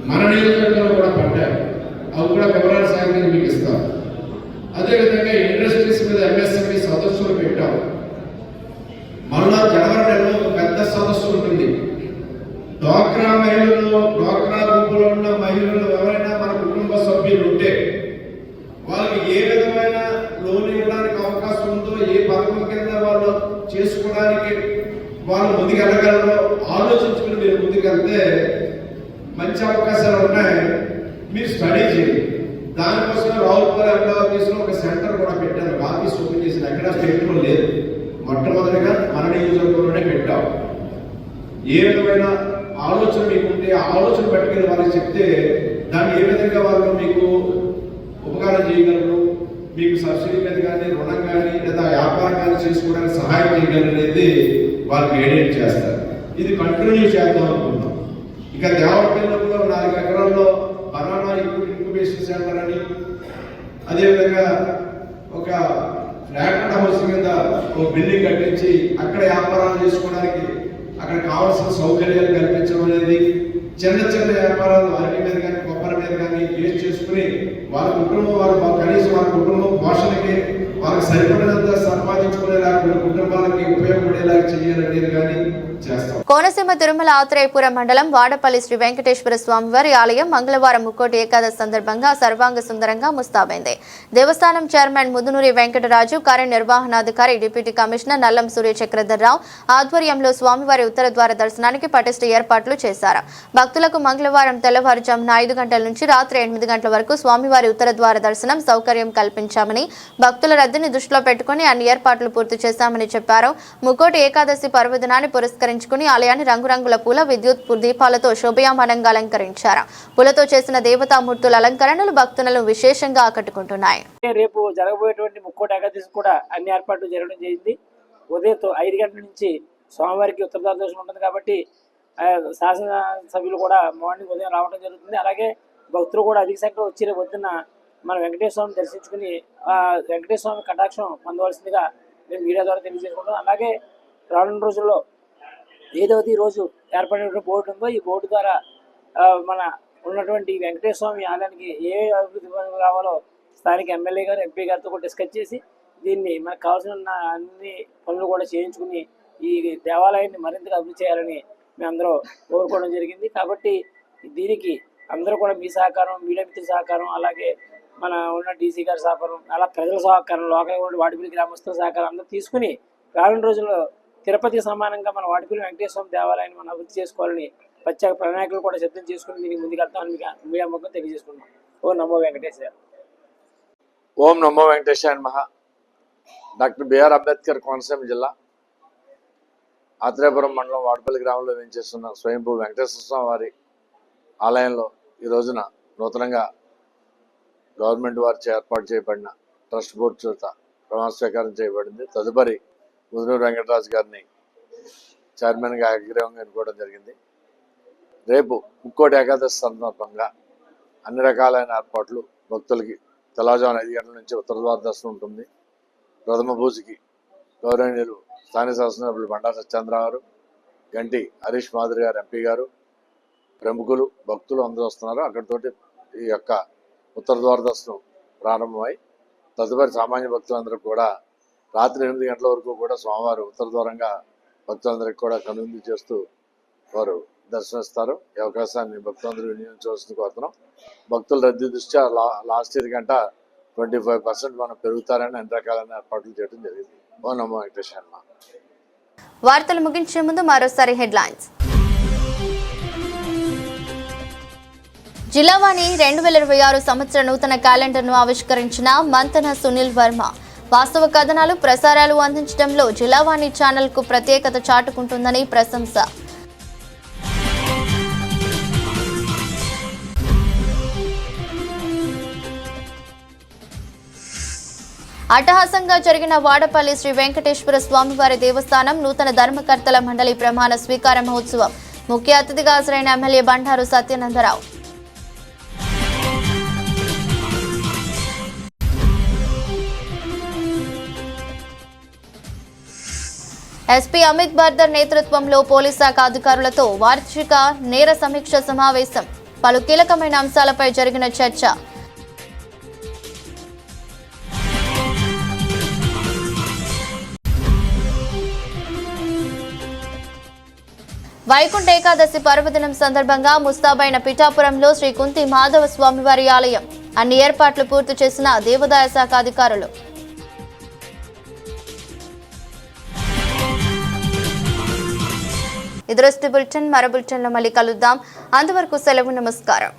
మన నియోజకవర్గంలో కూడా పడ్డాయి. అవి కూడా వివరాల సాయంత్రం మీకు ఇస్తాం. అదేవిధంగా ఇండస్ట్రీస్ మీద ఎంఎస్ఎంఈ సదస్సులు పెట్టాం. మళ్ళా జనవరి నెలలో ఒక పెద్ద సదస్సు ఉంటుంది. డ్వాక్రా మహిళలు, డ్వాక్రా గ్రూపులో ఉన్న మహిళలు ఎవరైనా మన కుటుంబ సభ్యులు ఉంటే వాళ్ళకి ఏ విధమైన లోన్ ఇవ్వడానికి అవకాశం ఉందో, ఏ పథకం కింద వాళ్ళు చేసుకోవడానికి వాళ్ళు ముందుకెళ్ళగలరో ఆలోచించుకుని మీరు ముందుకెళ్తే మంచి అవకాశాలు ఉన్నాయి. మీరు స్టడీ చేయండి. దానికోసం రావులపల్లి ఆఫీసులో ఒక సెంటర్ కూడా పెట్టాను. ఆఫీస్ ఓపెన్ చేసిన ఎక్కడ స్టేట్లో లేదు. మొట్టమొదటిగా మన నియోజకవర్గంలోనే పెట్టాం. ఏ విధమైన ఆలోచన మీకుంటే ఆ ఆలోచన పట్టుకెళ్ళి వాళ్ళకి చెప్తే దాన్ని ఏ విధంగా వాళ్ళు మీకు ఉపకారం చేయగలరు, మీకు సబ్సిడీ మీద కానీ, రుణం కానీ, లేదా వ్యాపారం కానీ చేసుకోవడానికి సహాయం చేయగలరు అనేది వాళ్ళు గైడెన్స్ చేస్తారు. ఇది కంటిన్యూ చేద్దాం అనుకుంటున్నాం. ఇక దేవరపల్లిలో 4 ఎకరాల్లో బనానా ఇంక్యుబేషన్ సెంటర్ అని, అదేవిధంగా ఒక ఫ్లాట్ హౌస్ కింద ఒక బిల్డింగ్ కట్టించి అక్కడ వ్యాపారాలు చేసుకోవడానికి అక్కడ కావాల్సిన సౌకర్యాలు కల్పించడం అనేది, చిన్న చిన్న వ్యాపారాలు అరటి మీద కానీ, కొబ్బరి మీద కానీ బేస్ చేసుకుని వాళ్ళ కుటుంబం, వాళ్ళ కనీసం వాళ్ళ కుటుంబం పోషణకి వాళ్ళకి సరిపడినంత సంపాదించుకునేలా కుటుంబాలకి ఉపయోగపడేలాగా చేయాలనేది కానీ చేస్తాం. కోనసీమ తిరుమల ఆత్రేయపురం మండలం వాడపల్లి శ్రీ వెంకటేశ్వర స్వామివారి ఆలయం మంగళవారం ముక్కోటి ఏకాదశి సందర్భంగా సర్వాంగ సుందరంగా ముస్తాబైంది. దేవస్థానం చైర్మన్ ముదునూరి వెంకటరాజు, కార్యనిర్వహణాధికారి డిప్యూటీ కమిషనర్ నల్లం సూర్య చక్రధర్రావు ఆధ్వర్యంలో స్వామివారి ఉత్తర ద్వార దర్శనానికి పటిష్ట ఏర్పాట్లు చేశారు. భక్తులకు మంగళవారం తెల్లవారుజామున 5 గంటల నుంచి రాత్రి 8 గంటల వరకు స్వామివారి ఉత్తర ద్వార దర్శనం సౌకర్యం కల్పించామని, భక్తుల రద్దీని దృష్టిలో పెట్టుకుని అన్ని ఏర్పాట్లు పూర్తి చేశామని చెప్పారు. ముక్కోటి ఏకాదశి పర్వదినాన్ని పురస్కరించుకుని ఆలయాన్ని రంగురంగుల పూల, విద్యుత్ దీపాలతో శోభయామానంగా అలంకరించారు. పూలతో చేసిన దేవతామూర్తుల అలంకరణలు భక్తులను విశేషంగా ఆకట్టుకుంటున్నాయి. రేపు జరగబోయేటువంటి ముక్కోటి ఏకాదశి కూడా అన్ని ఏర్పాట్లు జరగడం జరిగింది. ఉదయం 5 గంటల నుంచి స్వామివారికి ఉత్తర దర్శనం ఉంటుంది కాబట్టి శాసన సభ్యులు కూడా మార్నింగ్ ఉదయం రావడం జరుగుతుంది. అలాగే భక్తులు కూడా అధిక సంఖ్యలో వచ్చి రేపు పొద్దున్న మన వెంకటేశ్వర స్వామిని దర్శించుకుని వెంకటేశ్వర స్వామి కటాక్షం పొందవలసిందిగా మేము మీడియా ద్వారా తెలియజేసుకుంటాం. అలాగే రానున్న రోజుల్లో ఏదైతే ఈరోజు ఏర్పడిన బోర్డు ఉందో ఈ బోర్డు ద్వారా మన ఉన్నటువంటి వెంకటేశ్వర స్వామి ఆలయానికి ఏ అభివృద్ధి పనులు కావాలో స్థానిక ఎమ్మెల్యే గారు, ఎంపీ గారితో కూడా డిస్కస్ చేసి దీన్ని మనకు కావాల్సిన అన్ని పనులు కూడా చేయించుకుని ఈ దేవాలయాన్ని మరింతగా అభివృద్ధి చేయాలని మేమందరూ కోరుకోవడం జరిగింది. కాబట్టి దీనికి అందరూ కూడా మీ సహకారం, మీడియా మిత్రుల సహకారం, అలాగే మన ఉన్న డీసీ గారి సహకారం, అలా ప్రజల సహకారం, లోకల్ వాడిపల్లి గ్రామస్తుల సహకారం అందరూ తీసుకుని రానున్న రోజుల్లో తిరుపతికి సమానంగా మన వాడిపల్లి వెంకటేశ్వర స్వామి దేవాలయాన్ని మనం అభివృద్ధి చేసుకోవాలని ప్రత్యేక ప్రణాళికలు కూడా సిద్ధం చేసుకుని దీనికి ముందుకెళ్తామని మీడియా ముఖం తెలియజేసుకున్నాం. ఓం నమో వెంకటేశ్వర. ఓం నమో వెంకటేశ్వర నమః. డాక్టర్ బిఆర్ అంబేద్కర్ కోనసీమ జిల్లా ఆత్రేయపురం మండలం వాడపల్లి గ్రామంలో వేయించేస్తున్న స్వయంభూ వెంకటేశ్వర స్వామి వారి ఆలయంలో ఈ రోజున నూతనంగా గవర్నమెంట్ వారిచే ఏర్పాటు చేయబడిన ట్రస్ట్ బోర్డు చేత ప్రమాణ స్వీకారం చేయబడింది. తదుపరి ముదునూరు వెంకటరాజు గారిని చైర్మన్గా ఏకగ్రీవంగా ఎన్నుకోవడం జరిగింది. రేపు ముక్కోటి ఏకాదశి సందర్భంగా అన్ని రకాలైన ఏర్పాట్లు భక్తులకి తెల్లవారుజామున 5 గంటల నుంచి ఉత్తర ద్వార దర్శనం ఉంటుంది. ప్రథమ పూజకి గౌరవనీయులు స్థానిక శాసనసభ్యులు బండా సత్యేంద్ర గారు, గంటి హరీష్ మాధురి గారు, ఎంపీ గారు, ప్రముఖులు, భక్తులు అందరూ వస్తున్నారు. అక్కడితోటి ఈ యొక్క ఉత్తర ద్వార దర్శనం ప్రారంభమై తదుపరి సామాన్య భక్తులందరూ కూడా రాత్రి 8 గంటల వరకు కూడా స్వామివారు ఉత్తర ద్వారంగా భక్తులందరికీ కూడా కనువిందు చేస్తూ వారు దర్శనిస్తారు. ఈ అవకాశాన్ని భక్తులందరూ వినియోగించవలసింది కోరుతున్నాం. భక్తుల రద్దీ దృష్ట్యా లాస్ట్ ఇయర్ కంట 25% మనం పెరుగుతారని అన్ని రకాలైన ఏర్పాట్లు చేయడం జరిగింది. ఓ నమో వెంకటేశ్వర. వార్తలు ముగించే ముందు మరోసారి హెడ్లైన్స్. జిల్లావాణి 2026 సంవత్సర నూతన క్యాలెండర్ను ఆవిష్కరించిన మంతన సునీల్ వర్మ. వాస్తవ కథనాలు ప్రసారాలు అందించడంలో జిల్లావాణి ఛానల్ కు ప్రత్యేకత చాటుకుంటుందని ప్రశంస. అట్టహాసంగా జరిగిన వాడపల్లి శ్రీ వెంకటేశ్వర స్వామివారి దేవస్థానం నూతన ధర్మకర్తల మండలి ప్రమాణ స్వీకార మహోత్సవం. ముఖ్య అతిథిగా హాజరైన ఎమ్మెల్యే బండారు సత్యానందరావు. ఎస్పీ అమిత్ బర్దర్ నేతృత్వంలో పోలీస్ శాఖ అధికారులతో వార్షిక నేర సమీక్ష సమావేశం. పలు కీలకమైన అంశాలపై జరిగిన చర్చ. వైకుంఠ ఏకాదశి పర్వదినం సందర్భంగా ముస్తాబైన పిఠాపురంలో శ్రీ కుంతి మాధవ స్వామివారి ఆలయం. అన్ని ఏర్పాట్లు పూర్తి చేసిన దేవాదాయ శాఖ అధికారులు. ఇది బులెటిన్. మరో బులెటిన్లో మళ్ళీ కలుద్దాం. అంతవరకు సెలవు. నమస్కారం.